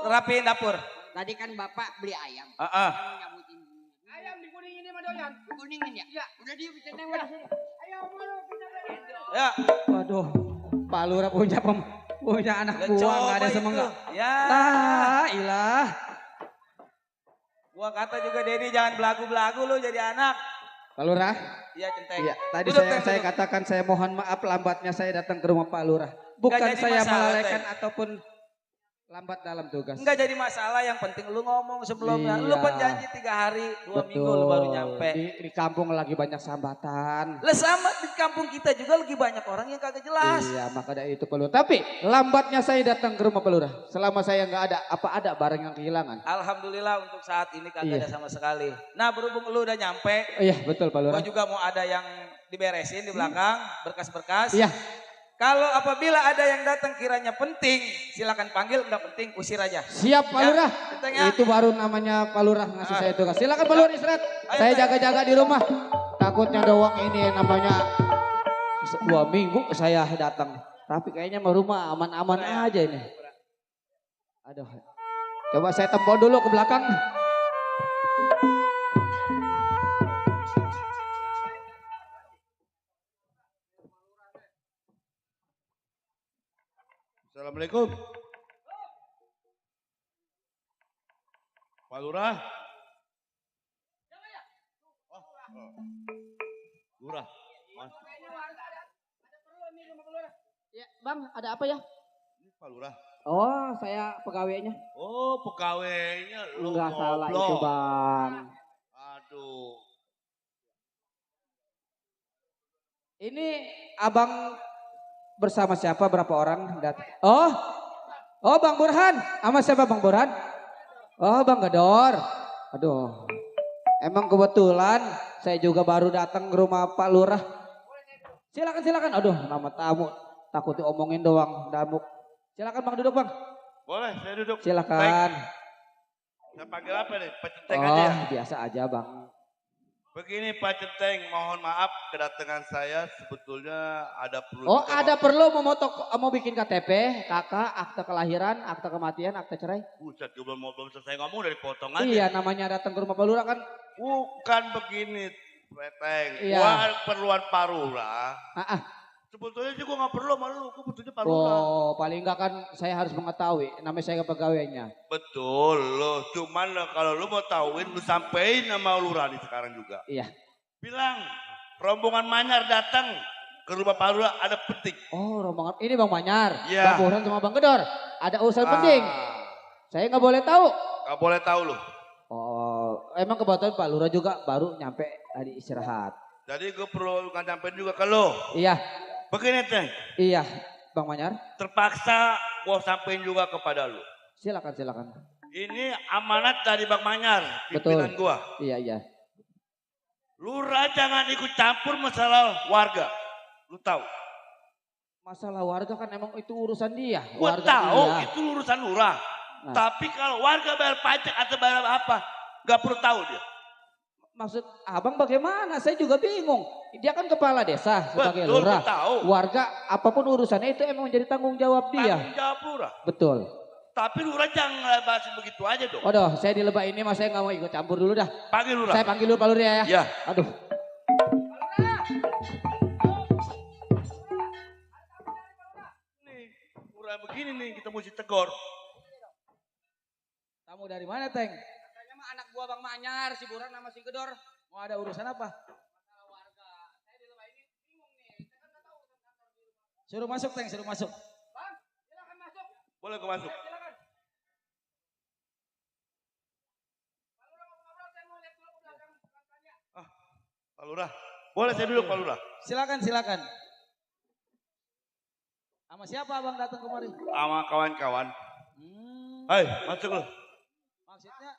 rapiin dapur. tadi kan bapak beli ayam. Heeh. Yang nyambutin bunyi. Ayam dikuningin ini doyan. Kuningin ya? Iya. Udah dia bisa nengok di sini. Ayo malu kita Ya, Waduh, Pak Lurah punya anak lu buah nggak ada coba semenggak. itu. Ya. Ah, ilah. Gua kata juga Denny jangan belagu-belagu lu jadi anak. Pak Lurah, Iya, centeng. iya, tadi Duduk, saya Teng, duduk. katakan saya mohon maaf lambatnya saya datang ke rumah Pak Lurah. Bukan jadi saya masalah, melalaikan Teng. ataupun lambat dalam tugas. Enggak jadi masalah, yang penting lu ngomong sebelumnya. Lu Iya. kan janji 3 hari, 2 minggu lu baru nyampe. Di kampung lagi banyak sambatan. Lah sama di kampung kita juga lagi banyak orang yang kagak jelas. Iya, maka dari itu Pak Lurah. Tapi lambatnya saya datang ke rumah Pak Lurah. Selama saya nggak ada, apa ada barang yang kehilangan? Alhamdulillah untuk saat ini kagak Iya. ada sama sekali. Nah berhubung lu udah nyampe, Iya, betul Pak Lurah. gua juga mau ada yang diberesin di belakang, berkas-berkas. Iya, Kalau apabila ada yang datang kiranya penting, silakan panggil, enggak penting usir aja. siap Pak Ya, Lurah. Teng, ya. Itu baru namanya Pak Lurah ngasih saya tugas. Silakan Pak Lurah istirahat. Saya Teng. jaga-jaga di rumah. Takutnya doang ini namanya 2 minggu saya datang. Tapi kayaknya mah rumah aman-aman aja ini. Aduh. Coba saya tempel dulu ke belakang. Assalamualaikum. Pak Lurah. Oh. Lurah. Mas. Ya, Bang, ada apa ya? Ini Pak Lurah. Oh, saya pegawainya. Oh, pegawainya lu Enggak salah goblok. itu, Bang. Aduh. Ini Abang bersama siapa, berapa orang datang? Oh Bang Burhan. Sama siapa Bang Burhan? Oh Bang Gedor. Aduh. Emang kebetulan saya juga baru datang ke rumah Pak Lurah. Silakan. Aduh, nama tamu. Takut diomongin doang, damuk. Silakan Bang, duduk Bang. Boleh, saya duduk. Silakan. Baik. Saya panggil apa nih? Pak Centeng Oh, aja ya? biasa aja Bang. Begini Pak Centeng, mohon maaf kedatangan saya sebetulnya ada perlu. Oh, juga, ada Pak. perlu mau bikin KTP, kakak, akte kelahiran, akte kematian, akte cerai? Buset, gue belum selesai ngomong dari potong aja. Iya, namanya datang ke rumah Pak Lurah kan. Bukan begini, Peteng. Iya. Gua perluan parura. Ah, Sebetulnya sih gue gak perlu sama lu, gue butuhnya parura. Oh, paling enggak kan saya harus mengetahui. Namanya saya pegawainya. Betul lo, cuman kalau lu mau tahuin lu sampein nama lurah nih sekarang juga. Iya. Bilang rombongan Manyar datang ke rumah parura ada penting. Oh, rombongan ini Bang Manyar, Iya. Bang Burhan sama Bang Gedor. Ada urusan penting. Saya nggak boleh tahu. Gak boleh tahu lu. Oh, emang kebetulan Pak Lurah juga baru nyampe tadi istirahat. Jadi gue perlu nyampein juga ke lu. Iya, Begini Teng, iya, Bang Manyar. terpaksa gue sampein juga kepada lu. Silakan. Ini amanat dari Bang Manyar, Betul. pimpinan gua. Iya. Lurah jangan ikut campur masalah warga. Lu tahu? Masalah warga kan emang itu urusan dia. Gua Warga tahu dia. itu urusan lurah. Nah. Tapi kalau warga bayar pajak atau bayar apa, nggak perlu tahu dia. Maksud abang bagaimana? Saya juga bingung. Dia kan kepala desa sebagai Betul, lurah. gua tahu. Warga apapun urusannya itu emang menjadi tanggung jawab dia. Tanggung jawab lurah. Betul. Tapi lurah jangan ngelebasin begitu aja dong. Waduh, saya di lebah ini mas saya nggak mau ikut campur dulu dah. Panggil lurah. Saya panggil dulu Pak Lurah ya. Ya. Aduh. Nih, lurah begini nih kita mesti tegur. Kamu dari mana, Teng? Katanya mah anak gua Bang Manyar, si Burhan sama si Gedor. Mau ada urusan apa? Masalah warga. Saya di rumah ini bingung nih. Saya kan nggak tahu urusan kantor di rumah. Suruh masuk, Teng, suruh masuk. Bang, silakan masuk. Boleh gue masuk. Silakan. Kalau udah ngobrol, saya mau lihat dulu ke belakang. Pak Lurah. Boleh saya duduk Pak Lurah. Silakan. Sama siapa abang datang kemari? Sama kawan-kawan. Hmm, Hai, masuk lu. maksudnya?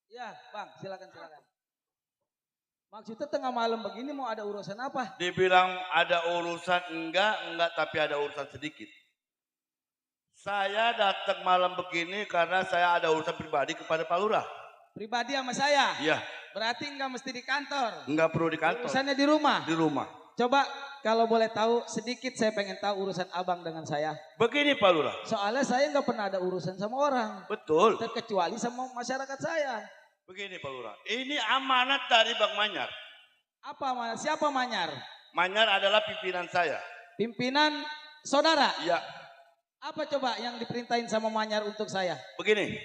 Ya bang, silakan. Maksudnya tengah malam begini mau ada urusan apa? Dibilang ada urusan enggak, tapi ada urusan sedikit. Saya datang malam begini karena saya ada urusan pribadi kepada Pak Lurah. Pribadi sama saya? Iya. Berarti enggak mesti di kantor? Enggak perlu di kantor. Urusannya di rumah? Di rumah. Coba kalau boleh tahu sedikit saya pengen tahu urusan abang dengan saya. Begini Pak Lurah. Soalnya saya nggak pernah ada urusan sama orang. Betul. Terkecuali sama masyarakat saya. Begini Pak Lurah. Ini amanat dari Bang Manyar. Apa Manyar? Siapa Manyar? Manyar adalah pimpinan saya. Pimpinan saudara? Iya. Apa coba yang diperintahin sama Manyar untuk saya? Begini.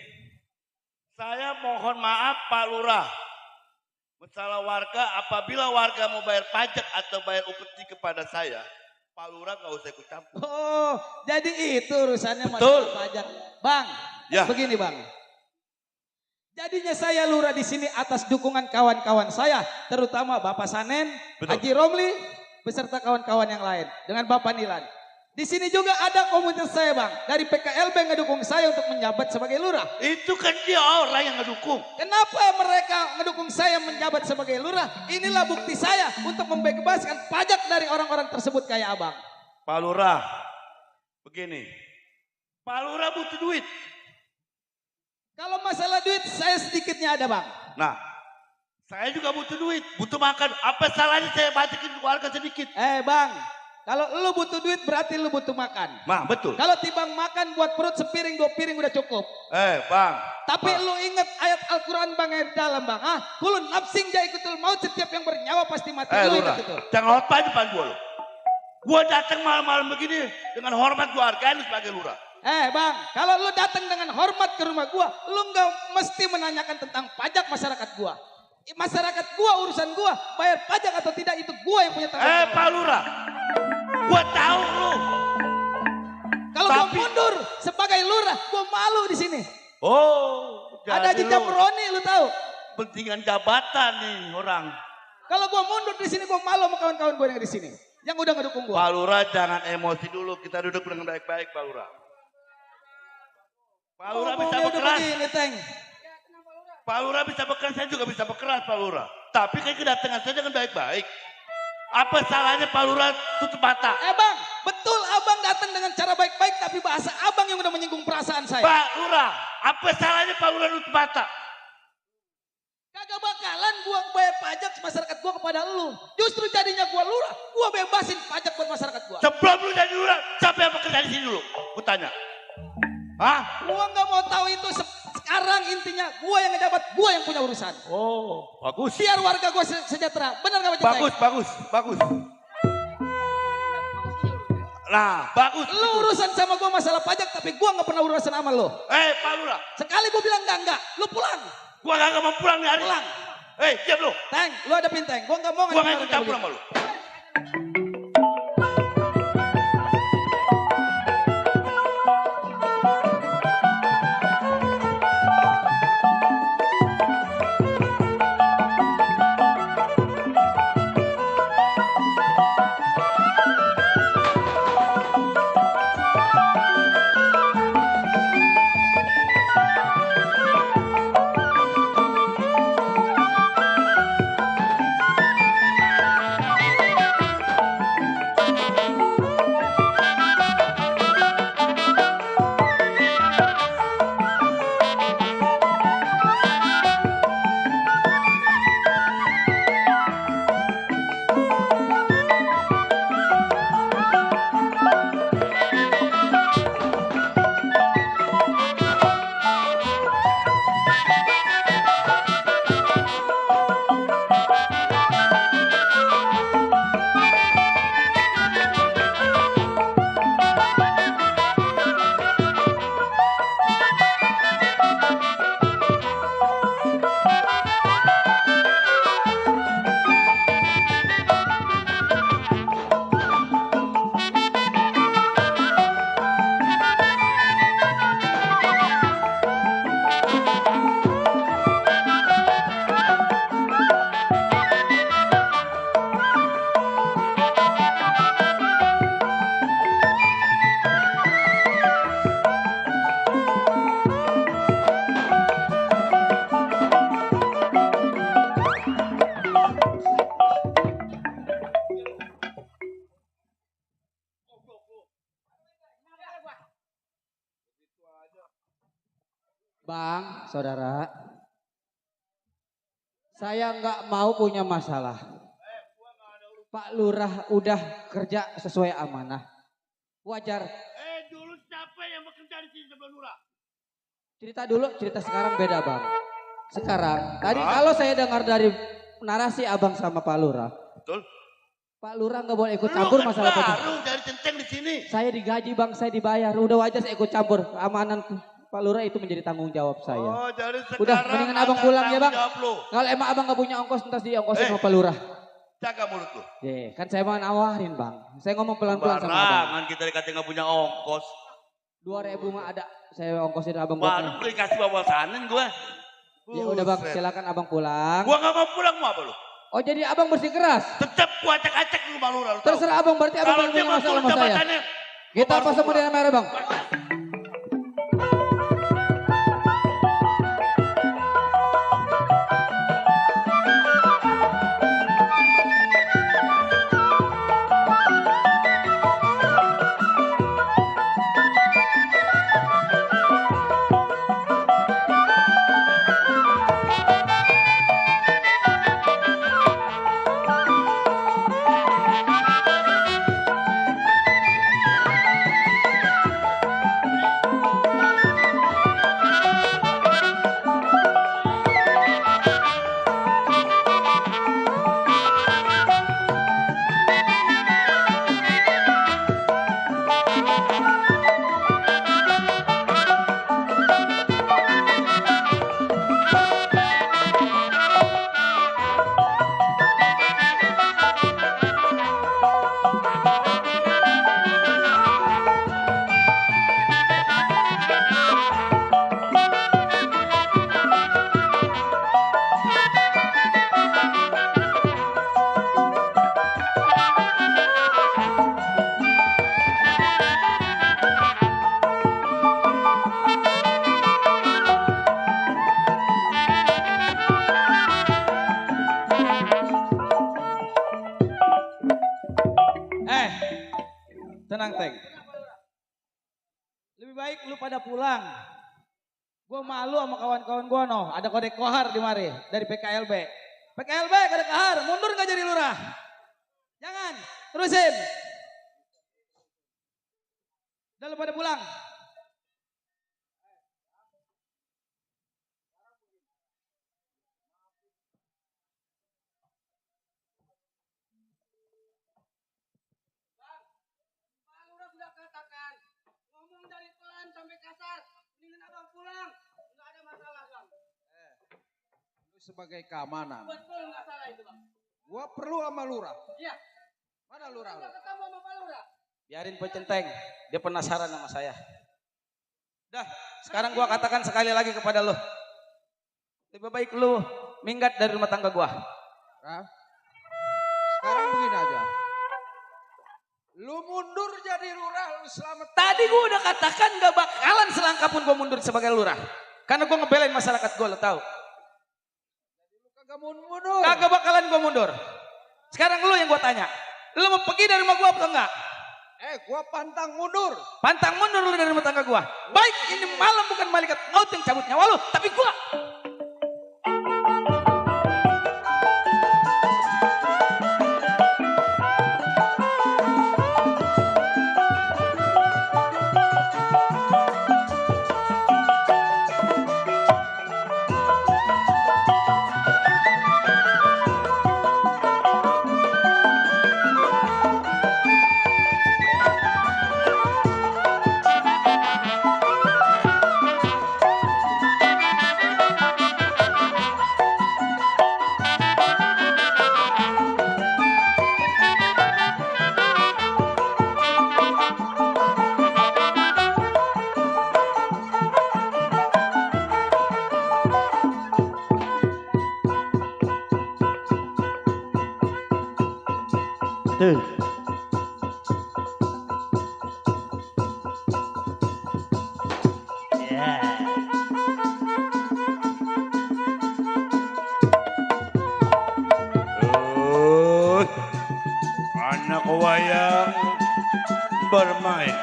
Saya mohon maaf Pak Lurah. Masalah warga, apabila warga mau bayar pajak atau bayar upeti kepada saya, Pak Lurah gak usah ikut campur. Oh, jadi itu urusannya Betul. masalah pajak. Bang, Ya. begini bang. Jadinya saya lurah di sini atas dukungan kawan-kawan saya, terutama Bapak Sanen, Betul. Haji Romli, beserta kawan-kawan yang lain, dengan Bapak Nilan. Di sini juga ada komunitas saya bang, dari PKLB ngedukung saya untuk menjabat sebagai lurah. Itu kan dia orang yang ngedukung. Kenapa mereka ngedukung saya menjabat sebagai lurah? Inilah bukti saya untuk membebaskan pajak dari orang-orang tersebut kayak abang. Pak Lurah, begini. Pak Lurah butuh duit. Kalau masalah duit, saya sedikitnya ada bang. Nah, saya juga butuh duit, butuh makan. Apa salahnya saya bajakin keluarga sedikit? Bang, kalau lu butuh duit berarti lu butuh makan. Nah, betul. Kalau timbang makan buat perut sepiring 2 piring udah cukup. Bang. Tapi Bang. lu ingat ayat Al-Quran bang yang di dalam bang. Kulun nafsing jaikutul maut, setiap yang bernyawa pasti mati. Lu Lurah, ingat itu. jangan hotpan depan gue lo. Gue datang malam-malam begini dengan hormat gue hargain lu sebagai lurah. Bang, kalau lu datang dengan hormat ke rumah gua, lu nggak mesti menanyakan tentang pajak masyarakat gua. Masyarakat gua, urusan gua, bayar pajak atau tidak itu gua yang punya tanggung jawab. Pak Lurah, gue tahu lu. Kalau gua mundur sebagai lurah, gua malu di sini. Oh, Ada jadi jejak lu Roni, lu tahu? pentingan jabatan nih orang. Kalau gua mundur di sini, gua malu sama kawan-kawan gua yang di sini, yang udah ngedukung gua. Pak Lurah jangan emosi dulu, kita duduk dengan baik-baik Pak Lurah. Pak Lurah bisa Ngomongnya udah berkeras. begini, Teng. Pak Lurah bisa berkeras, saya juga bisa berkeras Pak Lurah. Tapi kan kedatangan saya dengan baik-baik. Apa salahnya Pak Lurah tutup mata? Bang, betul abang datang dengan cara baik-baik, tapi bahasa abang yang udah menyinggung perasaan saya. Pak Lurah, apa salahnya Pak Lurah tutup mata? Kagak bakalan gua bayar pajak masyarakat gua kepada lu. Justru jadinya gua lurah, gua bebasin pajak buat masyarakat gua. Sebelum lu jadi lurah, siapa yang bekerja di sini dulu? Ku tanya. Hah? Gua nggak mau tahu itu sekarang, intinya gua yang ngejabat, gua yang punya urusan. Oh, bagus. Biar warga gua sejahtera. Benar gak Pak Cetek? Bagus. Nah, bagus. Lu urusan sama gua masalah pajak, tapi gua nggak pernah urusan sama lu. Pak Lurah, Sekali gua bilang enggak, lu pulang. gua gak mau pulang nih hari. Pulang. Diam lu. Teng, lu ada pinteng. Gua nggak mau. Gua gak ikut campur sama lu. saudara. Saya nggak mau punya masalah. Pak Lurah udah kerja sesuai amanah. Wajar. Dulu siapa yang bekerja di sini sebelum lurah? Cerita dulu, cerita sekarang beda bang. Sekarang, tadi kalau saya dengar dari narasi abang sama Pak Lurah. Betul. Pak Lurah nggak boleh ikut campur masalah baru penyidik. dari centeng di sini. Saya digaji bang, saya dibayar. Udah wajar saya ikut campur. Keamanan Pak Lurah itu menjadi tanggung jawab saya. Oh, jadi sekarang Udah, mendingan abang pulang ya bang. jawab lu. Kalau emang abang nggak punya ongkos, entar diongkosin sama Pak Lurah. Jaga mulut lu. Kan saya mau nawarin bang. Saya ngomong pelan-pelan sama abang. Barangan kita dikata nggak punya ongkos. 2.000 mah ada. Saya ongkosin abang buat. Baru dikasih bawasanin gue. Ya udah bang, silakan abang pulang. Gua nggak mau pulang, mau apa lu? Oh jadi abang bersikeras. Tetap gua acak-acak lu Bang Lurah. Lu tahu? Terserah abang, berarti abang Kalau belum dia punya mau masalah turun sama saya. jabatannya, Kita gua baru pasang bendera merah bang. Tenang Teng. Lebih baik lu pada pulang. Gue malu sama kawan-kawan gue noh. Ada kode kohar di mari dari PKLB. PKLB kode kohar, mundur gak jadi lurah? Jangan, terusin. Udah lu pada pulang. Sampai kasar, mendingan abang pulang, nggak ada masalah bang. Lu sebagai keamanan, Betul nggak salah itu bang. gua perlu sama lurah. Iya. Mana lurah lu? Nggak ketemu sama Pak Lurah. Biarin pecenteng, dia penasaran sama saya. Dah, sekarang gua katakan sekali lagi kepada lu. Lebih baik lu minggat dari rumah tangga gua. Nah, sekarang begini aja. Lu mundur jadi lurah, lu selamat. Tadi gua udah katakan gak bakalan selangkah pun gua mundur sebagai lurah. Karena gua ngebelain masyarakat gua, lo tahu. Lu kagak mau mundur. Kagak bakalan gua mundur. Sekarang lu yang gua tanya. Lu mau pergi dari rumah gua atau enggak? Gua pantang mundur. Pantang mundur lu dari rumah tangga gua. Baik, ini malam bukan malaikat maut yang cabut nyawa lu, tapi gua. Anak wayang bermain.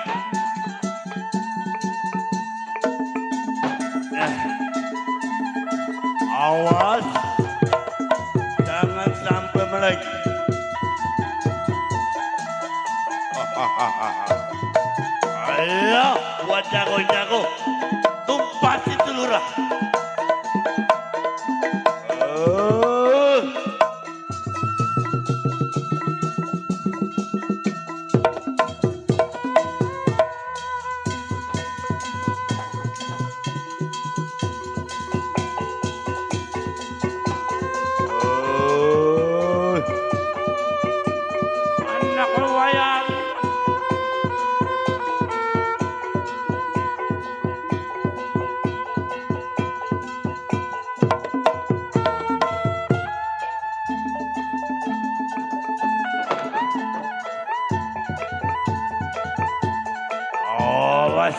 lagi. Ayo buat jago-jago. Tumpas itu lurah. Anak wayang. Awas.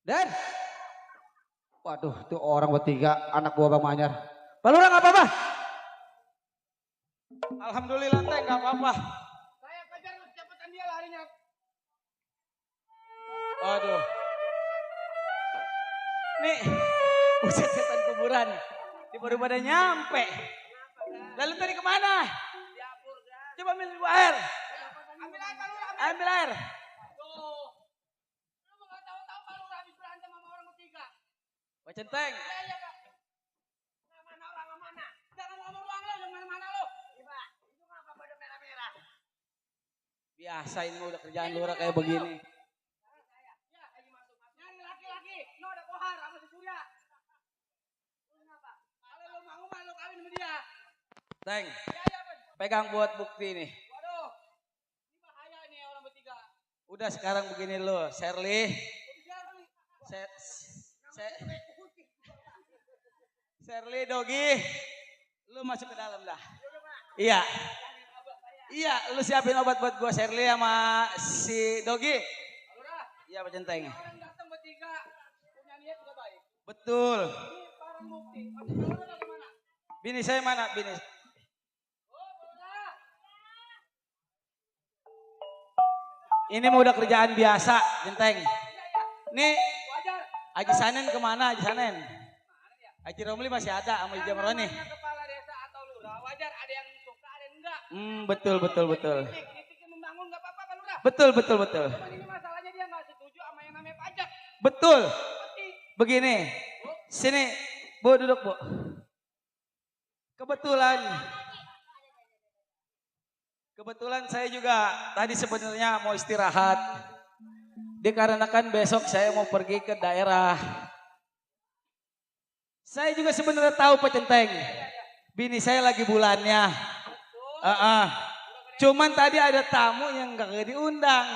Den. Waduh, tuh orang bertiga anak buah Bang Manyar. Pak Lurah nggak apa-apa? Alhamdulillah teh nggak apa-apa. Saya kejar kecepatan dia larinya. Aduh. Nih, buset setan kuburan. Di baru pada nyampe. Lalu tadi kemana? Coba ambil air. Ambil air, Pak Lurah, Ambil air. Tuh. Lu nggak tahu-tahu Pak Lurah habis berantem sama orang bertiga. Pak Centeng. Iya, Pak. Nah, mana orang mana? Jangan ngomong doang lo, yang mana-mana lo. Iya, Pak. Itu ngapa pada merah-merah? Biasa ini mah udah kerjaan Lurah kayak begini. Ya, lagi masuk. Nyari laki-laki. No, ada Kohar sama si Surya. Lu kenapa? Kalau lo mau mah lo kawin sama dia. Teng, pegang buat bukti nih. Waduh, ini bahaya nih orang bertiga. Udah sekarang begini lo, Sherly. Sherly, Dogi, lu masuk ke dalam dah. Iya. Iya, lu siapin obat buat gua Sherly sama si Dogi. Iya, Pak Centeng. Orang datang bertiga, punya niat juga baik. Betul. Ini barang bukti. Pasti Palura bagaimana? Bini saya mana? Bini. Ini mau udah kerjaan biasa, Centeng. Nih, Haji Sanen kemana Haji Sanen? Haji Romli masih ada sama Haji Jamroni. Kepala desa atau lurah, wajar ada yang suka, ada yang enggak. Betul. Kritik yang membangun enggak apa-apa, Pak Lurah. Betul. Cuman ini masalahnya dia enggak setuju sama yang namanya pajak. Betul. Seperti Begini, sini, Bu duduk Bu. Kebetulan saya juga tadi sebenarnya mau istirahat. Dikarenakan besok saya mau pergi ke daerah. Saya juga sebenarnya tahu Pak Centeng. Bini saya lagi bulannya. Cuman tadi ada tamu yang gak diundang.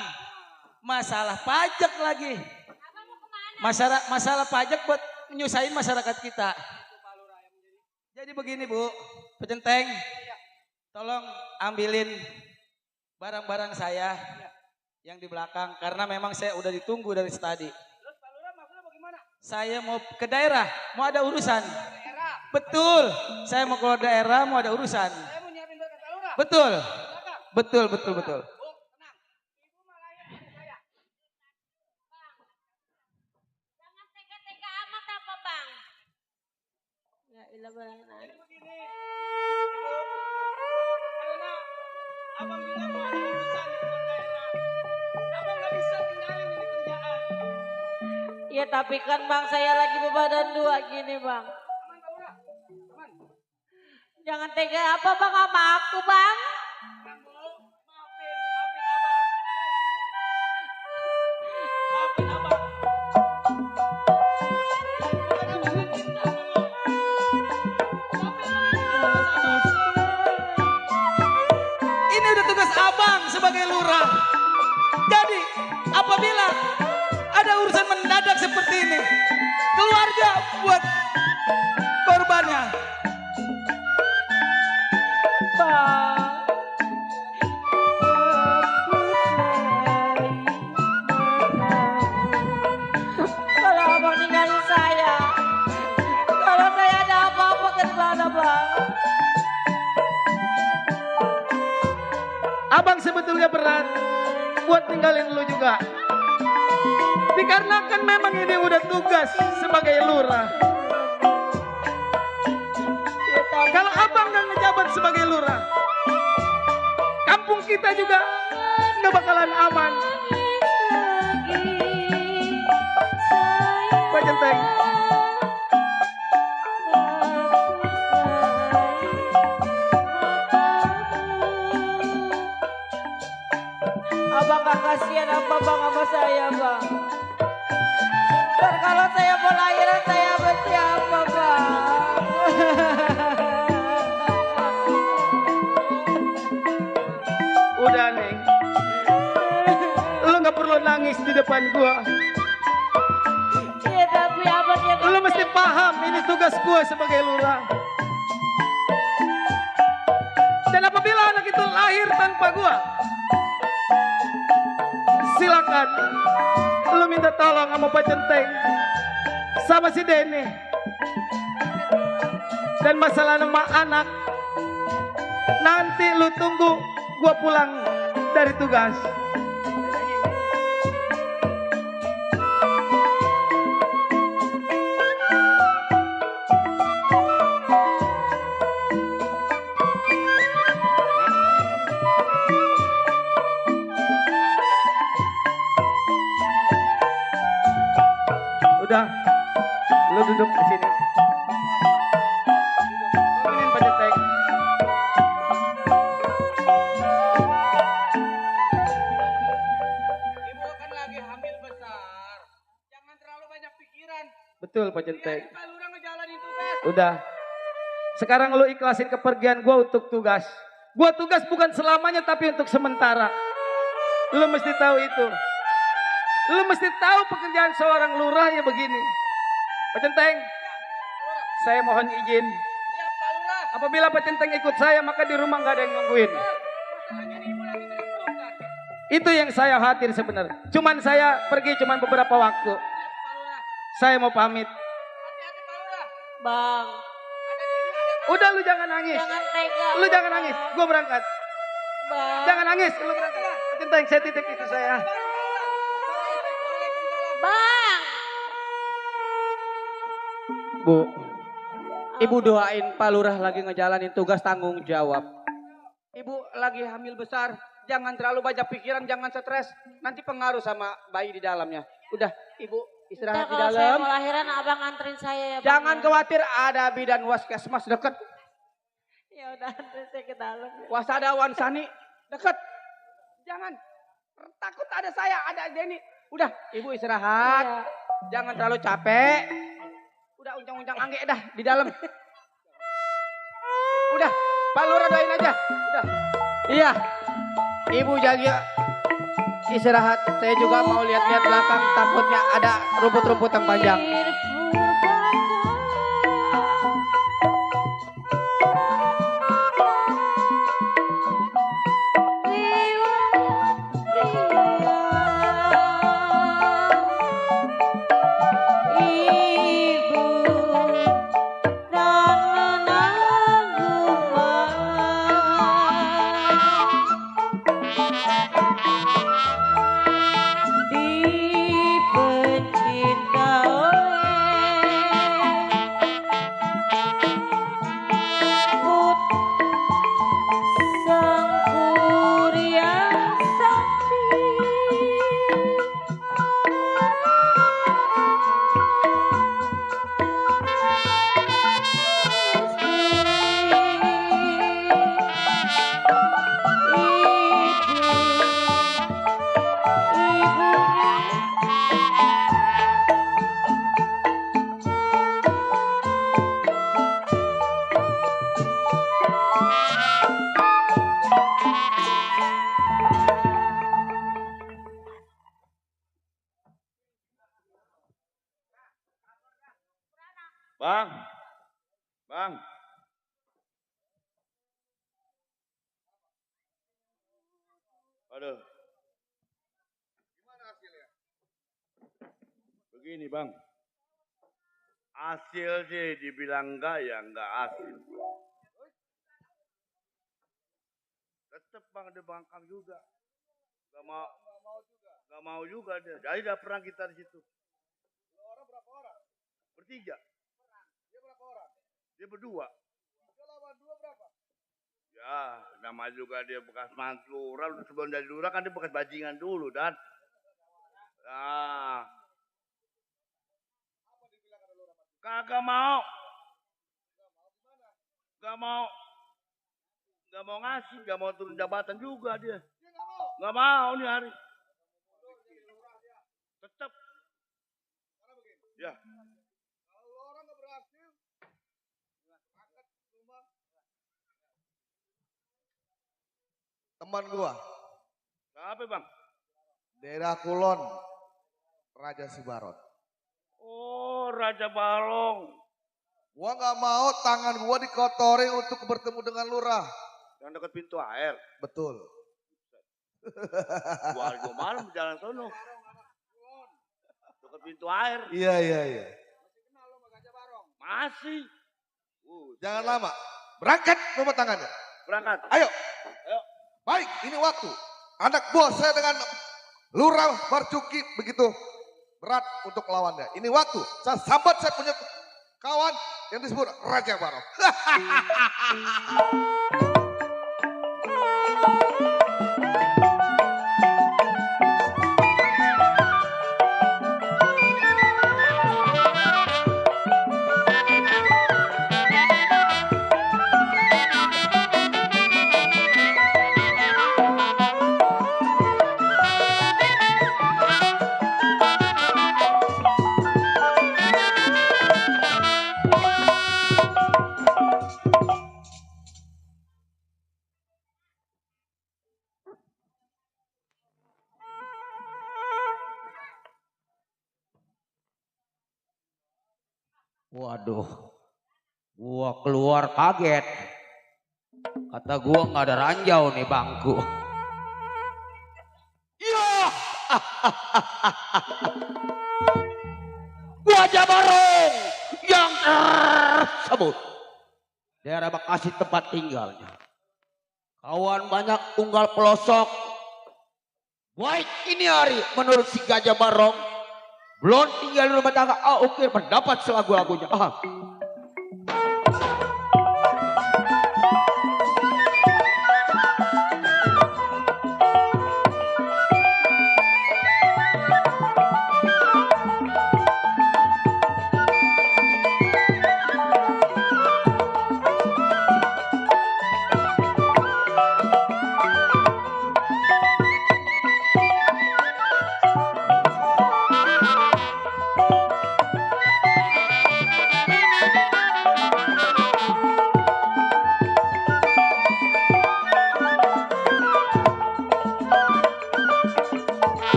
Masalah pajak lagi. Masalah pajak buat nyusahin masyarakat kita. Jadi begini Bu, Pak Centeng. Tolong ambilin barang-barang saya yang di belakang. Karena memang saya udah ditunggu dari tadi. terus Pak Lurah maksudnya bagaimana? Saya mau ke daerah, mau ada urusan. Betul, saya mau keluar daerah, mau ada urusan. Saya mau nyiapin berkas Pak Lurah. Betul, Belakang. betul. Bu, tenang. Ibu malah yang ada saya. Jangan tega-tega amat apa bang? Ya ilah bang. Jadi begini, Ibu. Karena Abang juga mau ada urusan di luar daerah. Abang nggak bisa tinggalin ini kerjaan. Ya tapi kan bang saya lagi berbadan dua gini bang. Aman Pak Lurah? Aman. Jangan tega apa bang sama aku bang? Aman Bu, maafin Abang. Maafin Abang. Bukan Abang yang minta dulu. Tapi Abang. Ini udah tugas abang sebagai lurah. Jadi apabila ada urusan mendadak seperti ini, keluarga buat korbannya. Kalau abang ninggalin saya, kalau saya ada apa-apa ke mana bang? Abang sebetulnya berat buat tinggalin lu juga. Dikarenakan memang ini udah tugas sebagai lurah. Kalau abang nggak ngejabat sebagai lurah, kampung kita juga nggak bakalan aman. Pak Centeng. Abang gak kasihan apa bang sama saya bang? Ntar kalau saya mau lahiran saya sama siapa bang? Udah Neng, lu nggak perlu nangis di depan gua. Ya tapi abang yang Lu mesti paham ini tugas gua sebagai lurah. Dan apabila anak itu lahir tanpa gua, silakan lu minta tolong sama Pak Centeng, sama si Dene. Dan masalah nama anak, nanti lu tunggu gua pulang dari tugas. Udah, lu duduk di sini. Turunin Pak Centeng. Ibu kan lagi hamil besar. Jangan terlalu banyak pikiran. Betul Pak Centeng. Biarin Pak Lurah ngejalanin tugas. Udah. Sekarang lu ikhlasin kepergian gue untuk tugas. Gue tugas bukan selamanya tapi untuk sementara. Lu mesti tahu itu. Lu mesti tahu pekerjaan seorang lurah ya begini. Pak Centeng, saya mohon izin. Apabila Pak Centeng ikut saya maka di rumah nggak ada yang nungguin. Itu yang saya khawatir sebenarnya. Cuman saya pergi cuman beberapa waktu. Saya mau pamit. Bang, Udah lu jangan nangis. jangan tega. Lu jangan nangis. Gue berangkat. Bang. Jangan nangis. Lu berangkat. Pak Centeng, saya titip itu saya. Bang. Bu, Ibu doain Pak Lurah lagi ngejalanin tugas tanggung jawab. Ibu lagi hamil besar, jangan terlalu banyak pikiran, jangan stres. Nanti pengaruh sama bayi di dalamnya. Udah, Ibu istirahat di Kalau saya dalam. mau lahiran abang anterin saya ya Bang. Jangan ya. khawatir, ada bidan waskesmas deket. Ya udah anterin saya ke dalam. Ya. Wasadawan Sani deket. Jangan takut ada saya, ada Denny. Udah, Ibu istirahat. Iya. Jangan terlalu capek. Udah uncang-uncang angge dah di dalam. Udah, Pak Lurah doain aja. Udah. Iya. Ibu jaga istirahat. Saya juga mau lihat-lihat belakang, takutnya ada rumput-rumput yang panjang. Bang, bang. Aduh. Gimana hasilnya? Begini bang. Hasil sih dibilang enggak ya enggak hasil. Tetep bang ada bangkang juga. Gak mau juga dia. Jadi udah perang kita di situ. Orang berapa orang? Bertiga. Dia berapa orang? Dia berdua. Dia lawan dua berapa? Ya, nama juga dia bekas mantu lurah. Sebelum jadi lurah kan dia bekas bajingan dulu dan. Nah. Kagak mau. Gak mau ngasih, gak mau turun jabatan juga dia. Gak mau nih hari. Tetap. Ya. Kalau orang nggak berhasil, angkat rumah. Teman gua, Apa bang? daerah Kulon, Raja Sibarot. Oh, Raja Balong. Gua nggak mau tangan gua dikotori untuk bertemu dengan lurah. Yang dekat pintu air. Betul. Gua malam jalan sono. Dekat pintu air. Iya. Masih. Jangan lama. Berangkat rumah tangannya. Berangkat. Ayo. Baik, ini waktu. Anak bos saya dengan lurah Marcuki begitu berat untuk lawannya. Ini waktu. Saya sambat saya punya kawan yang disebut Raja Barok. Waduh, gua keluar kaget. Kata gua nggak ada ranjau nih bangku. Ya, Gajah Barong yang tersebut daerah Bekasi tempat tinggalnya. Kawan banyak tunggal pelosok. Baik ini hari menurut si Gajah Barong belum tinggal di rumah tangga. Oke, pendapat selagu-lagunya.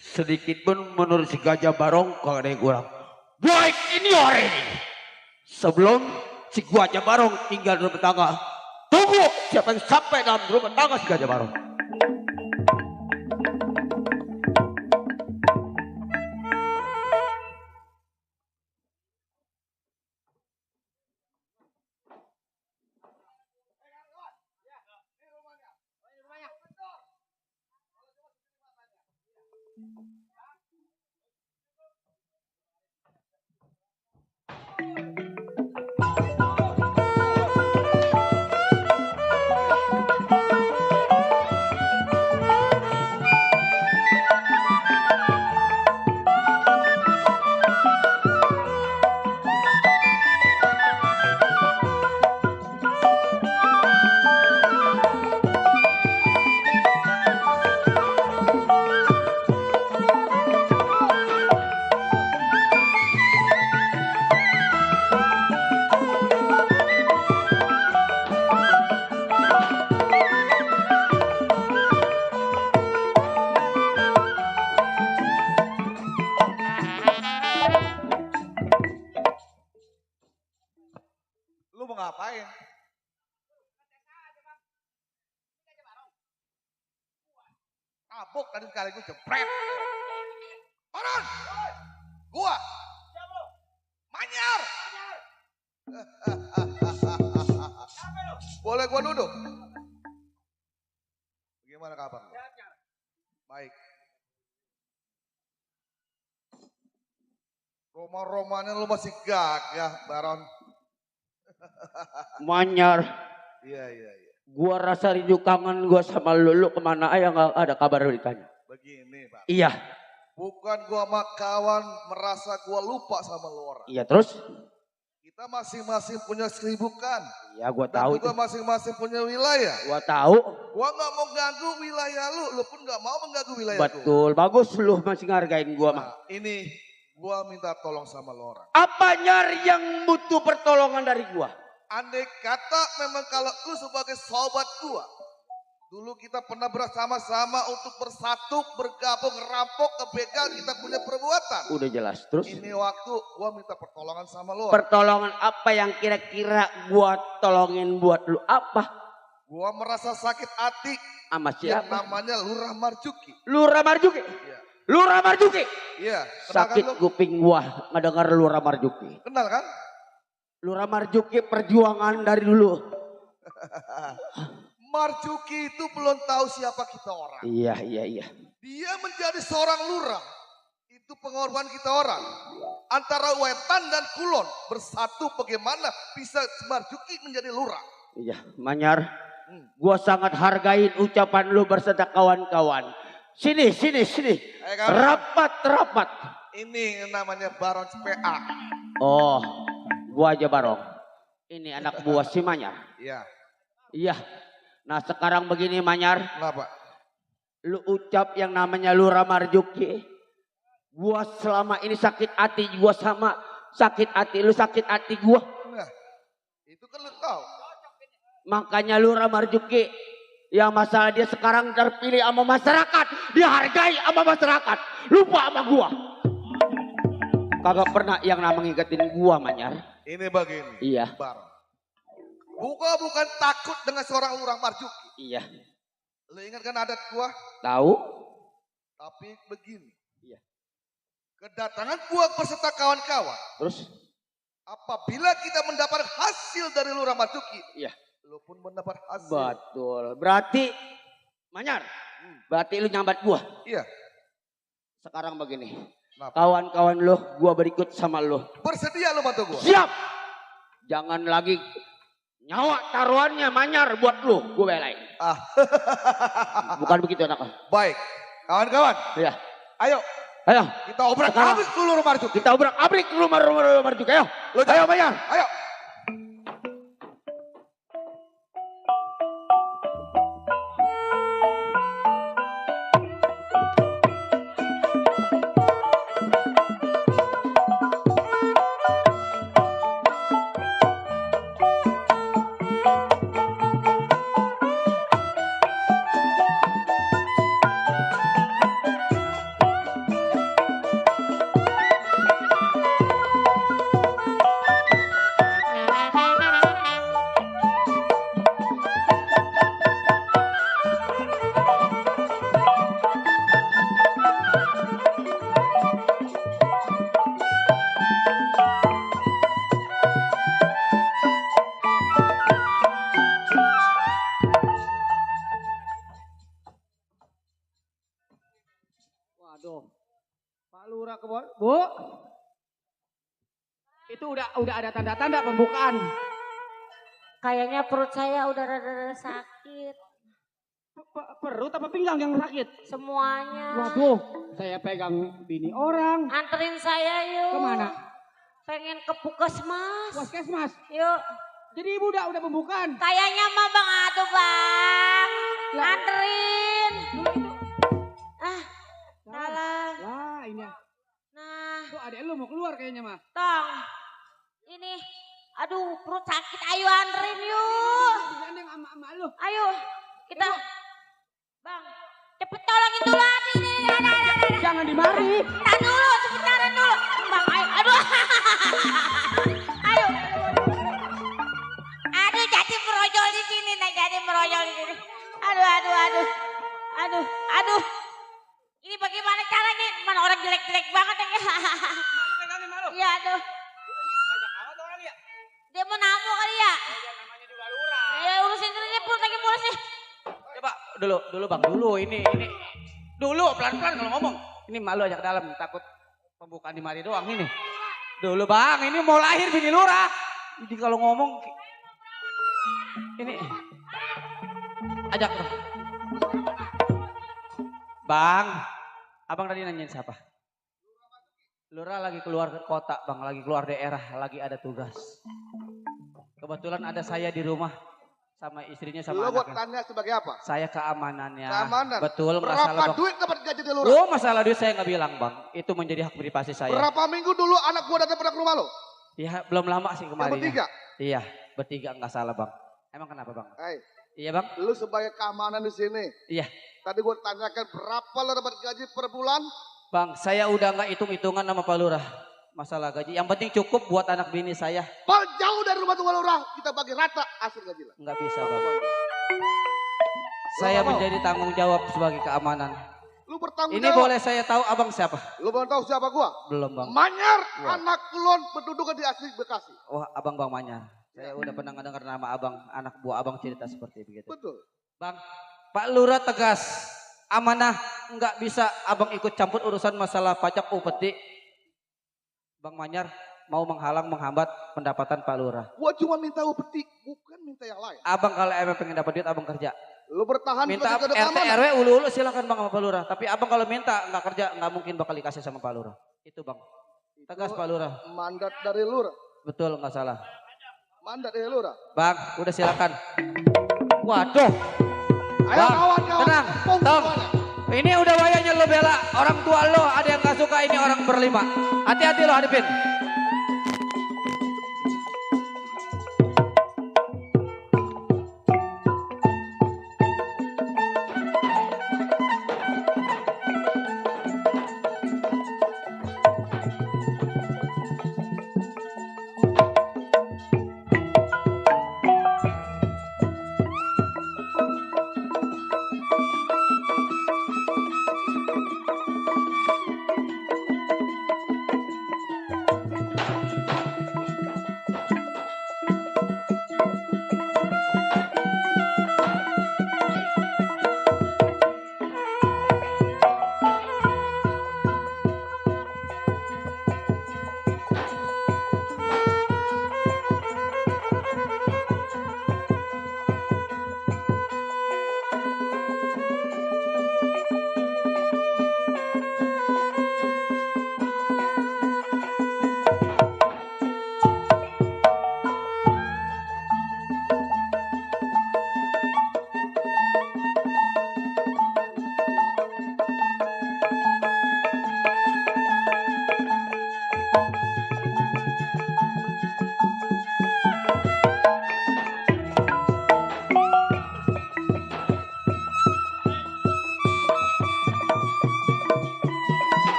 Sedikit pun menurut si Gajah Barong kalau ada yang kurang. Baik ini hari ini. Sebelum si Gajah Barong tinggal di rumah tangga. Tunggu siapa yang sampai dalam rumah tangga si Gajah Barong. Lu mau ngapain? Tabuk tadi sekaligus jepret. Orang! Gua! Manyar! Boleh gua duduk? Gimana kabar lu? Baik. Roma-romanya lu masih gagah, Baron. Manyar. Iya. Gua rasa rindu kangen gua sama lu kemana aja nggak ada kabar ditanya. Begini, Pak. Iya. Bukan gua sama kawan merasa gua lupa sama lu orang. Iya terus? Kita masing-masing punya kesibukan. Iya gua Dan tahu juga itu. masing-masing punya wilayah. Gua tahu. Gua nggak mau ganggu wilayah lu pun nggak mau mengganggu wilayah Betul, bagus lu masih ngargain gua mah. Nah, ini gua minta tolong sama lu orang. Apa nyari yang butuh pertolongan dari gua? Andai kata memang kalau lu sebagai sobat gua, dulu kita pernah bersama-sama untuk bersatu, bergabung, ngerampok, ngebegal, kita punya perbuatan. Udah jelas, terus? Ini waktu gua minta pertolongan sama lu. Pertolongan apa yang kira-kira gua tolongin buat lu apa? Gua merasa sakit hati. Sama Yang siapa? namanya Lurah Marjuki. Lurah Marjuki? Iya. Lurah Marjuki? Iya. Kenal Sakit kan lu? kuping gua ngedengar Lurah Marjuki. Kenal kan? Lurah Marjuki perjuangan dari dulu. Marjuki itu belum tahu siapa kita orang. Iya. Dia menjadi seorang lurah. Itu pengorbanan kita orang. Antara Wetan dan Kulon bersatu bagaimana bisa Marjuki menjadi lurah. Iya, Manyar. Gua sangat hargain ucapan lu berserta kawan-kawan. Sini. Rapat. Ini namanya Baron PA. Oh, gua aja Barong. Ini anak buah si Manyar. Iya. Iya. Nah sekarang begini Manyar. Kenapa? Lu ucap yang namanya Lurah Marjuki. Gua selama ini sakit hati gua sama sakit hati lu sakit hati gua. Nah, itu kan lu tahu. Makanya Lurah Marjuki yang masalah dia sekarang terpilih sama masyarakat, dihargai sama masyarakat, lupa sama gua. Kagak pernah yang namanya ngingetin gua Manyar. Ini begini. Iya. Baron. Gua bukan takut dengan seorang Lurah Marjuki. Iya. Lu ingat kan adat gua? Tahu? Tapi begini. Iya. Kedatangan gua beserta kawan-kawan. Terus? Apabila kita mendapat hasil dari Lurah Marjuki. Iya. Lu pun mendapat hasil. Betul. Berarti Manyar. Berarti lu nyambat gua. Iya. Sekarang begini. Kenapa? Kawan-kawan lu, gua berikut sama lu. Bersedia lu bantu gua? Siap. Jangan lagi nyawa taruhannya Manyar buat lu, gua belain. Bukan begitu anaknya. Baik. Kawan-kawan. Iya. Ayo. Kita obrak-abrik dulu Lurah Marjuki. Kita obrak-abrik rumah Marjuki. Ayo. Ayo Manyar. Ayo. Waduh. Pak Lurah kebon. Bu. Itu udah ada tanda-tanda pembukaan. Kayaknya perut saya udah rada-rada sakit. Perut apa pinggang yang sakit? Semuanya. Waduh, saya pegang bini orang. Anterin saya yuk. Kemana? Pengen ke Puskesmas. Puskesmas. Yuk. Jadi ibu udah pembukaan. Kayaknya mah bang, aduh bang. Anterin. Salah. Lah ini. Nah. Tuh adek lu mau keluar kayaknya mah. Tong. Ini. Aduh perut sakit. Ayo anterin yuk. Digandeng sama lu. Ayo. Kita. Bang. Cepet tolongin dulu hati ini. Jangan dimari. Tahan dulu. Seputaran dulu. Bang ayo. Aduh. Ayo. Aduh jadi merojol di sini. Nah jadi merojol di sini. Aduh. Ini bagaimana caranya? Mana orang jelek-jelek banget ya. Malu. Iya aduh. Dia mau namu kali ya? Iya urusin dulu nih, perut lagi mulus nih. Coba dulu bang, dulu ini. Dulu pelan-pelan kalau ngomong. Ini malu aja ke dalam, takut pembukaan di mari doang ini. Dulu bang, ini mau lahir bini Lurah. Jadi kalau ngomong, ini ajak bang. Bang, abang tadi nanyain siapa? Lurah lagi keluar kota bang, lagi keluar daerah, lagi ada tugas. Kebetulan ada saya di rumah sama istrinya sama Lu buat anaknya. tanya sebagai apa? Saya keamanannya. Keamanan. Betul, Berapa masalah bang. duit dapat gaji di Lurah? Oh masalah duit saya nggak bilang bang, itu menjadi hak privasi saya. Berapa minggu dulu anak gua datang pada ke rumah lo? Iya belum lama sih kemarin. bertiga? Iya bertiga nggak salah bang. Emang kenapa bang? Hai. Iya bang. Lu sebagai keamanan di sini. Iya. Tadi gua tanyakan berapa lo dapat gaji per bulan? Bang saya udah nggak hitung-hitungan sama Pak Lurah. Masalah gaji, yang penting cukup buat anak bini saya. Jauh dari rumah tua Lurah, kita bagi rata hasil gaji lah. Nggak bisa bang. Saya menjadi tanggung jawab sebagai keamanan. Lu bertanggung Ini jawab. boleh saya tahu abang siapa? Lu belum tahu siapa gua? Belum bang. Manyar, Wah. anak kulon pendudukan di asli Bekasi. Wah abang Bang Manyar. Saya udah pernah dengar nama abang, anak buah abang cerita seperti begitu. Betul. Bang, Pak Lurah tegas, amanah, nggak bisa abang ikut campur urusan masalah pajak upeti. Bang Manyar, mau menghalang menghambat pendapatan Pak Lurah. Gua cuma minta upeti, bukan minta yang lain. Abang kalau emang pengen dapat duit abang kerja. Lu bertahan Minta sebagai RT keamanan. RW ulu-ulu silakan bang sama Pak Lurah. Tapi abang kalau minta nggak kerja nggak mungkin bakal dikasih sama Pak Lurah. Itu bang. Tegas Pak Lurah. Mandat dari lurah. Betul nggak salah. Mandat dari lurah. Bang, udah silakan. Waduh. Ayo Bang, kawan-kawan. tenang. tepung Tong. semuanya. Ini udah wayanya lo bela orang tua lo. Ada yang nggak suka ini orang berlima. Hati-hati lo hadapin.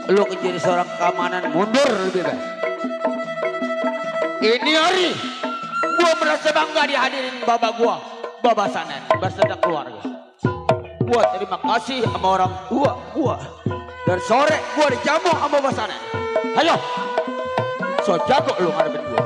Lu jadi seorang keamanan mundur lebih baik. Ini hari gua merasa bangga dihadirin bapak gua, Bapak Sanen beserta keluarga. Gua terima kasih sama orang tua gua. Dan sore gua dijamu sama Bapak Sanen. Ayo, so jago lu ngadepin gua.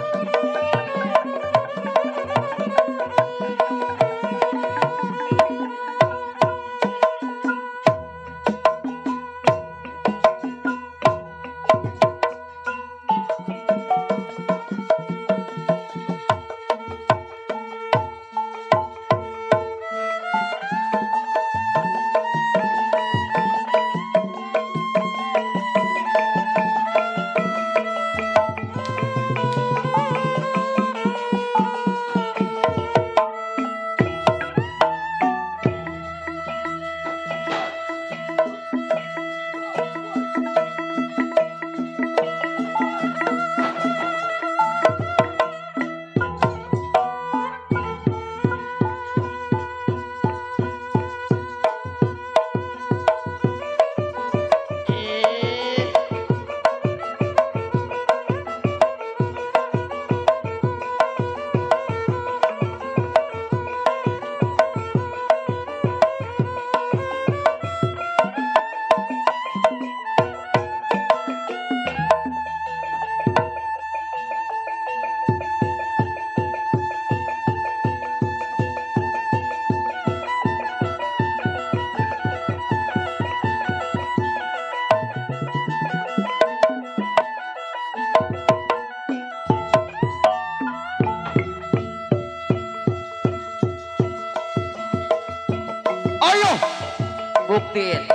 Buktiin.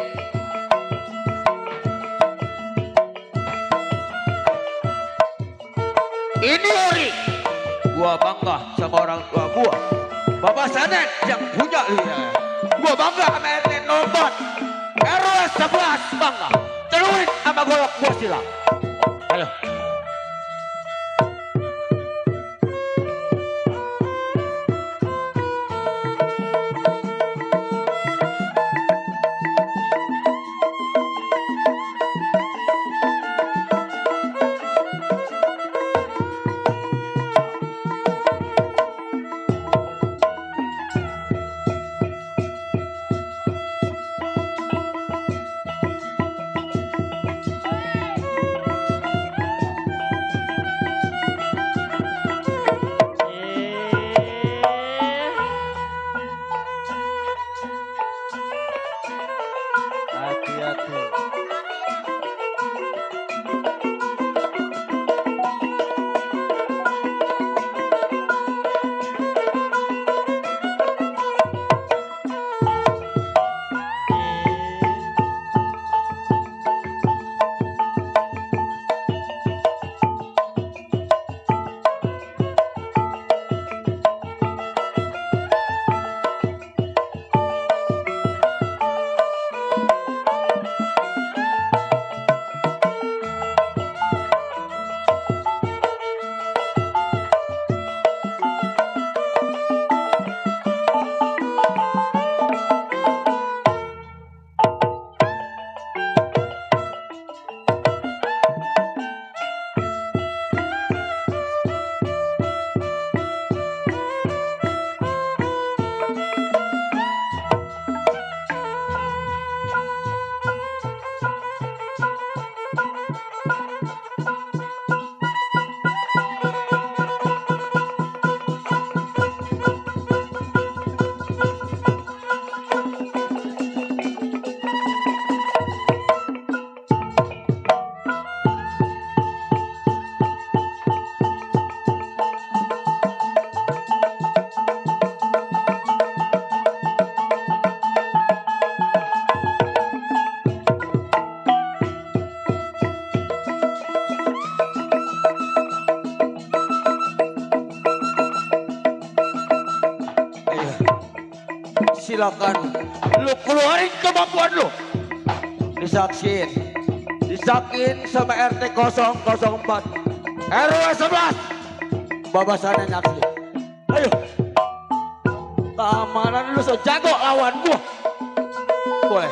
Ini hari gua bangga sama orang tua gua, Bapak Sanen yang punya lidah. Gua bangga sama RT 04 RW 11 bangga. Teruin sama golok gua silang. Ayo. silakan lu keluarin kemampuan lu. Disaksiin sama RT 004 RW 11 babasannya nyaksi. Ayo, keamanan lu so jago lawan gua. Boleh.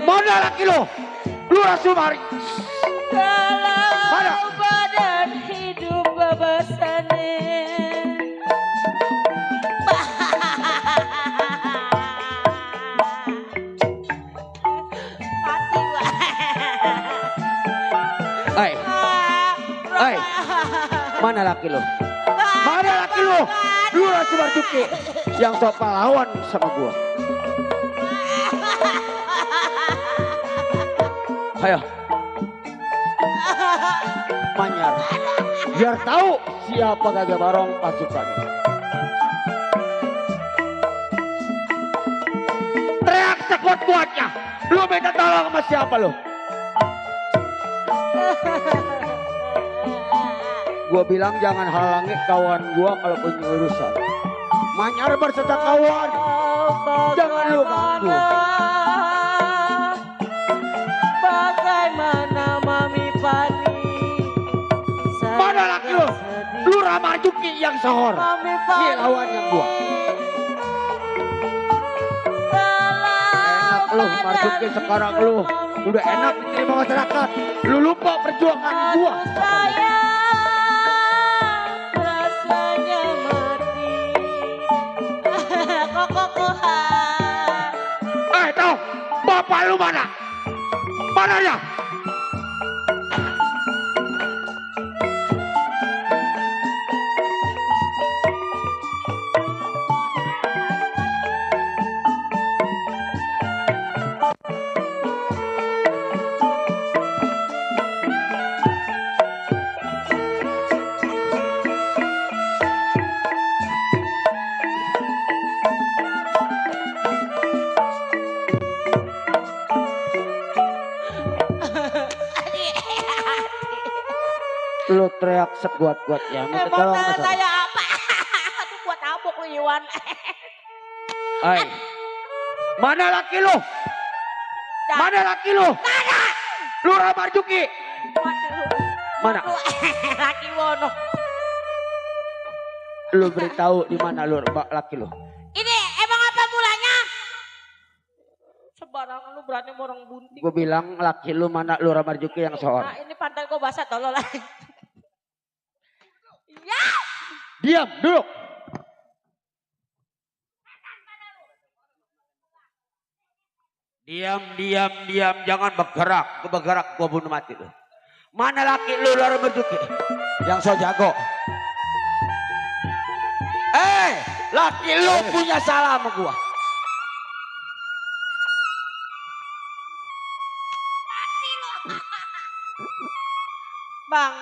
Mana laki lo? Lurah Sumari. Kalau badan hidup babasane. Mati gua. Hai. Mana laki lo? Mana laki lo? Lurah Sumarjuki yang sok pahlawan sama gua. Ayo. Manyar. Biar tahu siapa Gagah Barong pasukan. Teriak sekuat-kuatnya. Lu minta tolong sama siapa lu? Gua bilang jangan halangi kawan gua kalau punya urusan. Manyar berserta kawan. Jangan lu ganggu. Bagaimana Mami Pani? Mana laki lu? Lurah Marjuki yang sahor. Mami Pani. Ini lawan yang gua. Enak lu Marjuki sekarang lu. Udah enak diterima masyarakat. Lu lupa perjuangan gua. Rasanya mati. Kok Tahu, bapak lu mana? Mananya? Lu teriak sekuat-kuatnya minta Emang tolong salah sama saya apa? Aduh gua tabok lu Iwan. Hai. Mana laki lu? Mana laki lu? Mana? Lurah Marjuki. Mana? Laki Wono. Lu beritahu di mana lu laki lu? Ini emang apa mulanya? Sembarangan lu berani orang bunting. Gue bilang laki lu mana Lurah Marjuki yang seorang. Nah, ini pantai gua basah tolol lagi. Ya. Diam dulu. Diam, jangan bergerak. Gue bergerak, gue bunuh mati lu. Mana laki lu Lurah Marjuki? Yang so jago. Laki lu punya salah sama gua. Bang.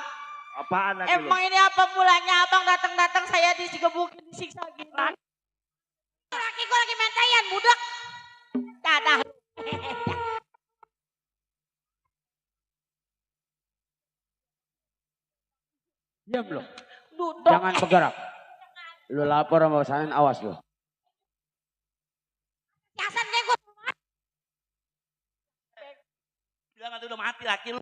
Apaan laki lu? Emang ini apa mulanya abang datang-datang saya digebukin disiksa gitu. Laki gua lagi mentayan budak. Dadah. Diam lu. Duduk. Jangan bergerak. Lu lapor sama Sanin, awas lu. Yasan deh gua. Bilang udah mati laki lu.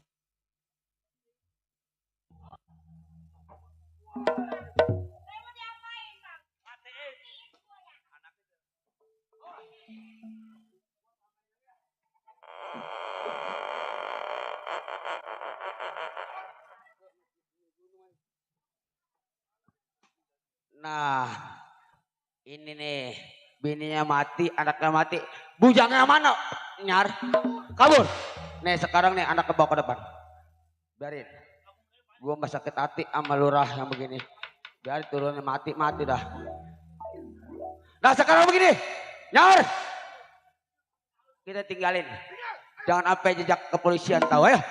Nah, ini nih, bininya mati, anaknya mati, bujangnya mana? Nyar, kabur. Nih sekarang nih anak bawa ke depan. Biarin. Gua nggak sakit hati sama lurah yang begini. Biarin turunnya mati dah. Nah sekarang begini, Nyar. Kita tinggalin. Jangan sampai jejak kepolisian tahu. Ayo.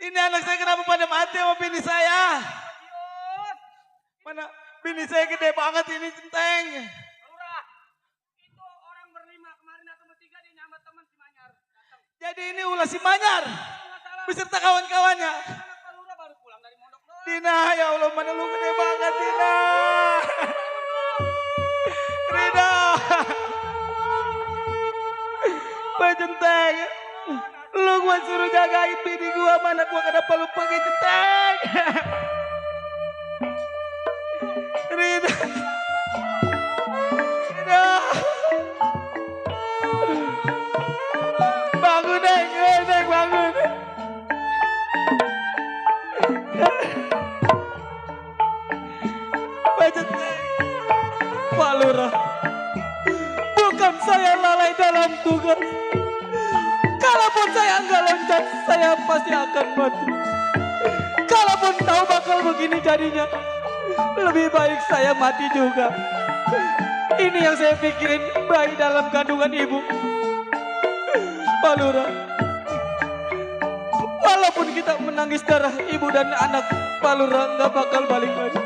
Ini anak saya kenapa pada mati sama bini saya? Mana bini saya gede banget ini Centeng. Lurah, itu orang berlima kemarin atau bertiga dia nyambat teman si Manyar. Jadi ini ulah si Manyar beserta kawan-kawannya. Pak Lurah baru pulang dari mondok doang. Dina, ya Allah mana lu gede banget Dina. Rida. Pak Centeng. Lu gua suruh jagain bini gua, mana gua kenapa lu pergi Centeng. Rida. Rida. Bangun Neng, Neng bangun. tugas. Kalaupun saya enggak loncat, saya pasti akan mati. Kalaupun tahu bakal begini jadinya, lebih baik saya mati juga. Ini yang saya pikirin bayi dalam kandungan ibu. Pak Lurah, walaupun kita menangis darah ibu dan anak, Pak Lurah nggak bakal balik lagi.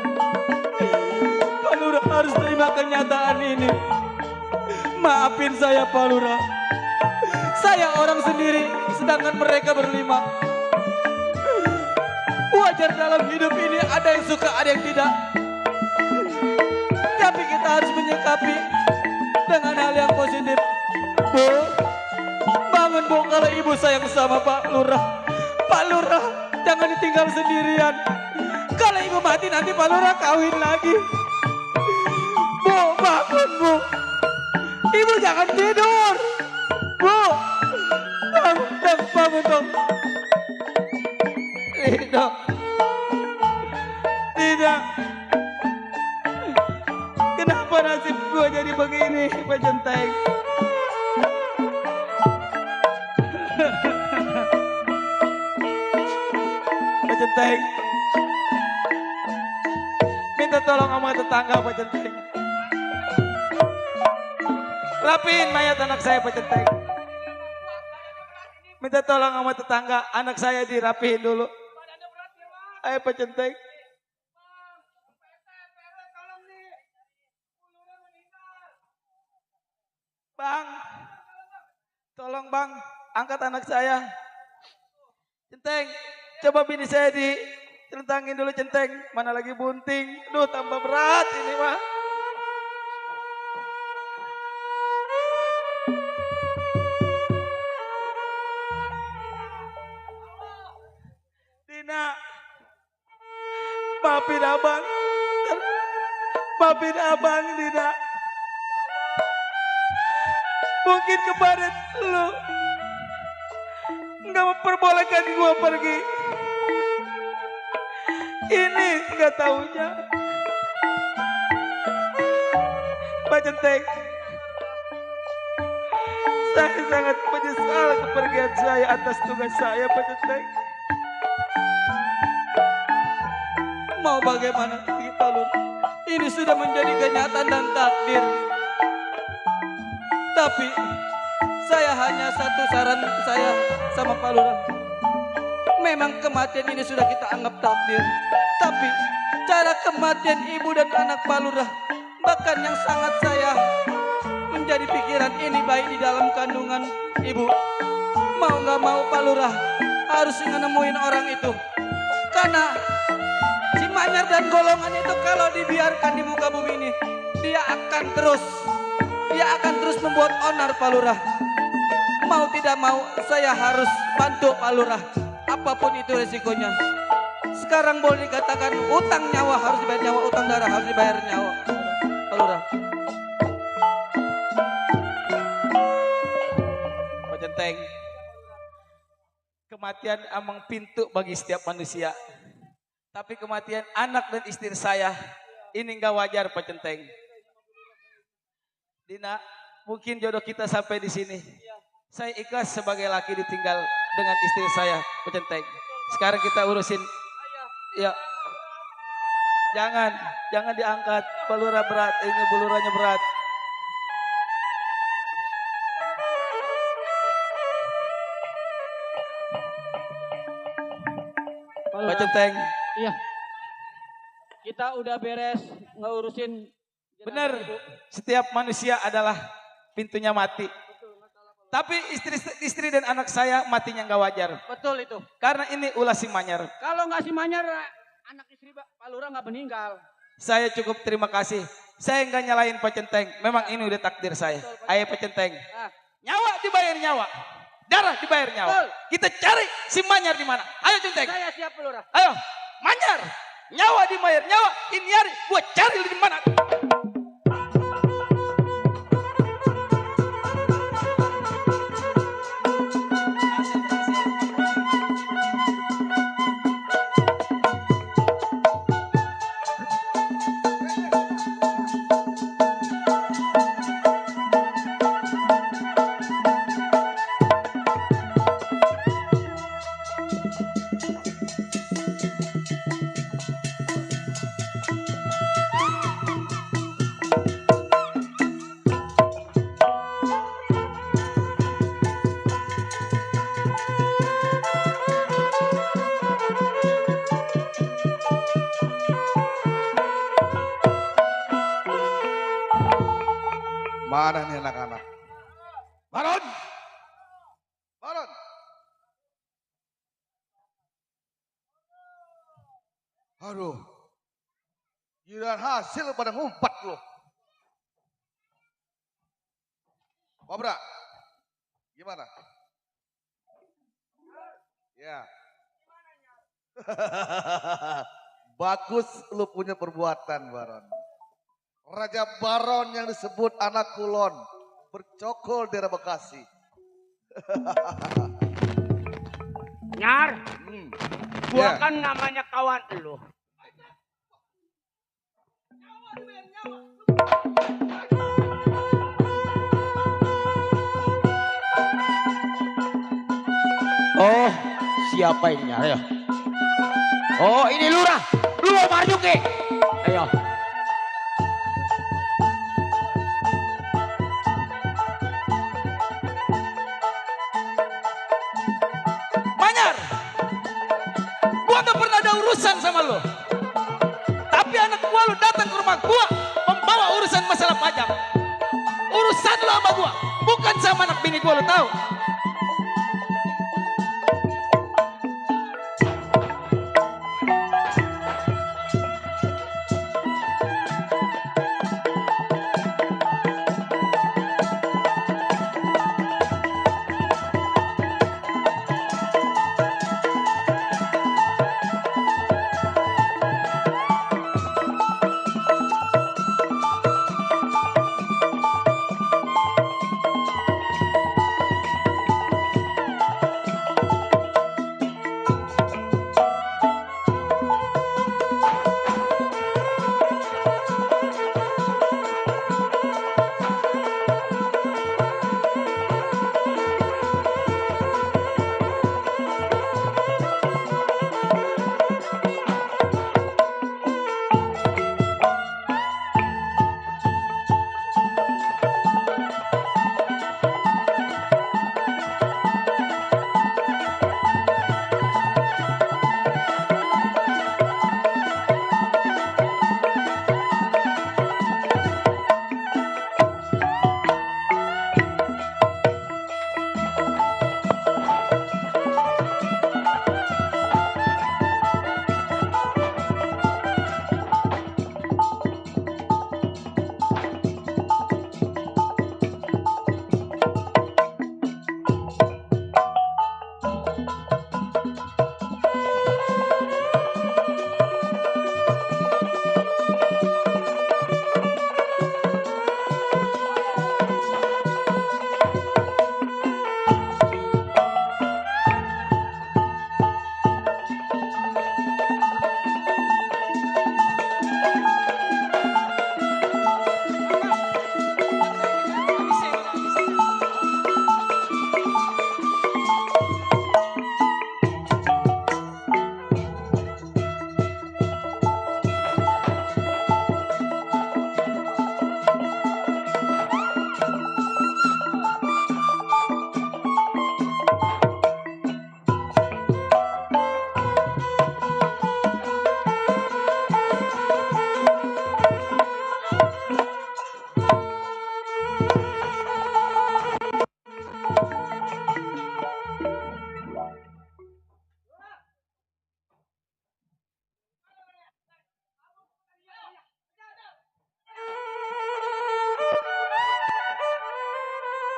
Pak Lurah harus terima kenyataan ini. Maafin saya Pak Lurah. Saya orang sendiri, sedangkan mereka berlima. Wajar dalam hidup ini ada yang suka, ada yang tidak. Tapi kita harus menyikapi dengan hal yang positif. Bu, bangun Bu, kalau ibu sayang sama Pak Lurah. Pak Lurah, jangan ditinggal sendirian. Kalau ibu mati nanti Pak Lurah kawin lagi. Bu, bangun Bu. Ibu jangan tidur. Bu, bangun dong. Tidak. Tidak. Kenapa nasib gue jadi begini, Pak Centeng? Pak Centeng, minta tolong sama tetangga Pak Centeng. Rapiin mayat anak saya Pak Centeng. Minta tolong sama tetangga, anak saya dirapihin dulu. Ayo Pak Centeng. Bang, tolong Bang, angkat anak saya. Centeng, coba bini saya ditelentangin dulu Centeng. Mana lagi bunting, duh tambah berat ini mah. Dina, maafin abang. Maafin abang Dina. Mungkin kemarin lu nggak memperbolehkan gua pergi. Ini nggak taunya. Pak Centeng, saya sangat menyesal kepergian saya atas tugas saya Pak Centeng. Mau bagaimana lagi Pak Lur? Ini sudah menjadi kenyataan dan takdir. Tapi saya hanya satu saran saya sama Pak Lurah. Memang kematian ini sudah kita anggap takdir. Tapi cara kematian ibu dan anak Pak Lurah, bahkan yang sangat saya menjadi pikiran ini bayi di dalam kandungan ibu. Mau gak mau Pak Lurah harus nemuin orang itu. Karena si Manyar dan golongan itu kalau dibiarkan di muka bumi ini, dia akan terus membuat onar Pak Lurah. Mau tidak mau saya harus bantu Pak Lurah, apapun itu resikonya. Sekarang boleh dikatakan utang nyawa harus dibayar nyawa, utang darah harus dibayar nyawa Pak Lurah. Pak Centeng, kematian amang pintu bagi setiap manusia. Tapi kematian anak dan istri saya ini enggak wajar Pak Centeng. Dina, mungkin jodoh kita sampai di sini. Saya ikhlas sebagai laki ditinggal dengan istri saya, Pak Centeng. Sekarang kita urusin. Ya. Jangan diangkat. Balura berat, ini buluranya berat. Pak Centeng. Iya. Kita udah beres ngurusin. Benar, setiap manusia adalah pintunya mati. Tapi istri dan anak saya matinya nggak wajar. Betul itu. Karena ini ulah si Manyar. Kalau nggak si Manyar, anak istri Pak Lurah nggak meninggal. Saya cukup terima kasih. Saya nggak nyalain Pak Centeng. Memang ini udah takdir saya. Ayo Pak Centeng. Nyawa dibayar nyawa. Darah dibayar nyawa. Betul. Kita cari si Manyar di mana. Ayo Centeng. Saya siap Pak Lurah. Ayo Manyar. Nyawa dibayar nyawa. Ini hari gua cari di mana. Baron. Aduh. Giliran hasil pada ngumpat loh. Kobra. Gimana? Ya. Bagus lu punya perbuatan, Baron. Raja Baron yang disebut anak kulon. Bercokol daerah Bekasi. Nyar, gua Ya. kan namanya kawan lu. Oh, siapa ini Nyar? Ayo. Oh, ini lurah. Lu Marjuki. Ayo. Manyar, gua gak pernah ada urusan sama lo. Tapi anak gua lu datang ke rumah gua membawa urusan masalah pajak. Urusan lo sama gua, bukan sama anak bini gua, lo tahu?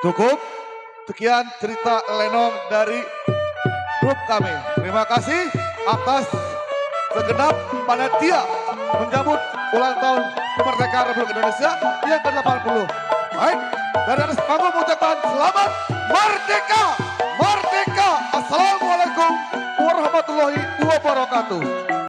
Cukup. Sekian cerita lenong dari grup kami. Terima kasih atas segenap panitia menyambut ulang tahun kemerdekaan Republik Indonesia yang ke-80. Baik, dari atas panggung mengucapkan selamat merdeka, merdeka. Assalamualaikum warahmatullahi wabarakatuh.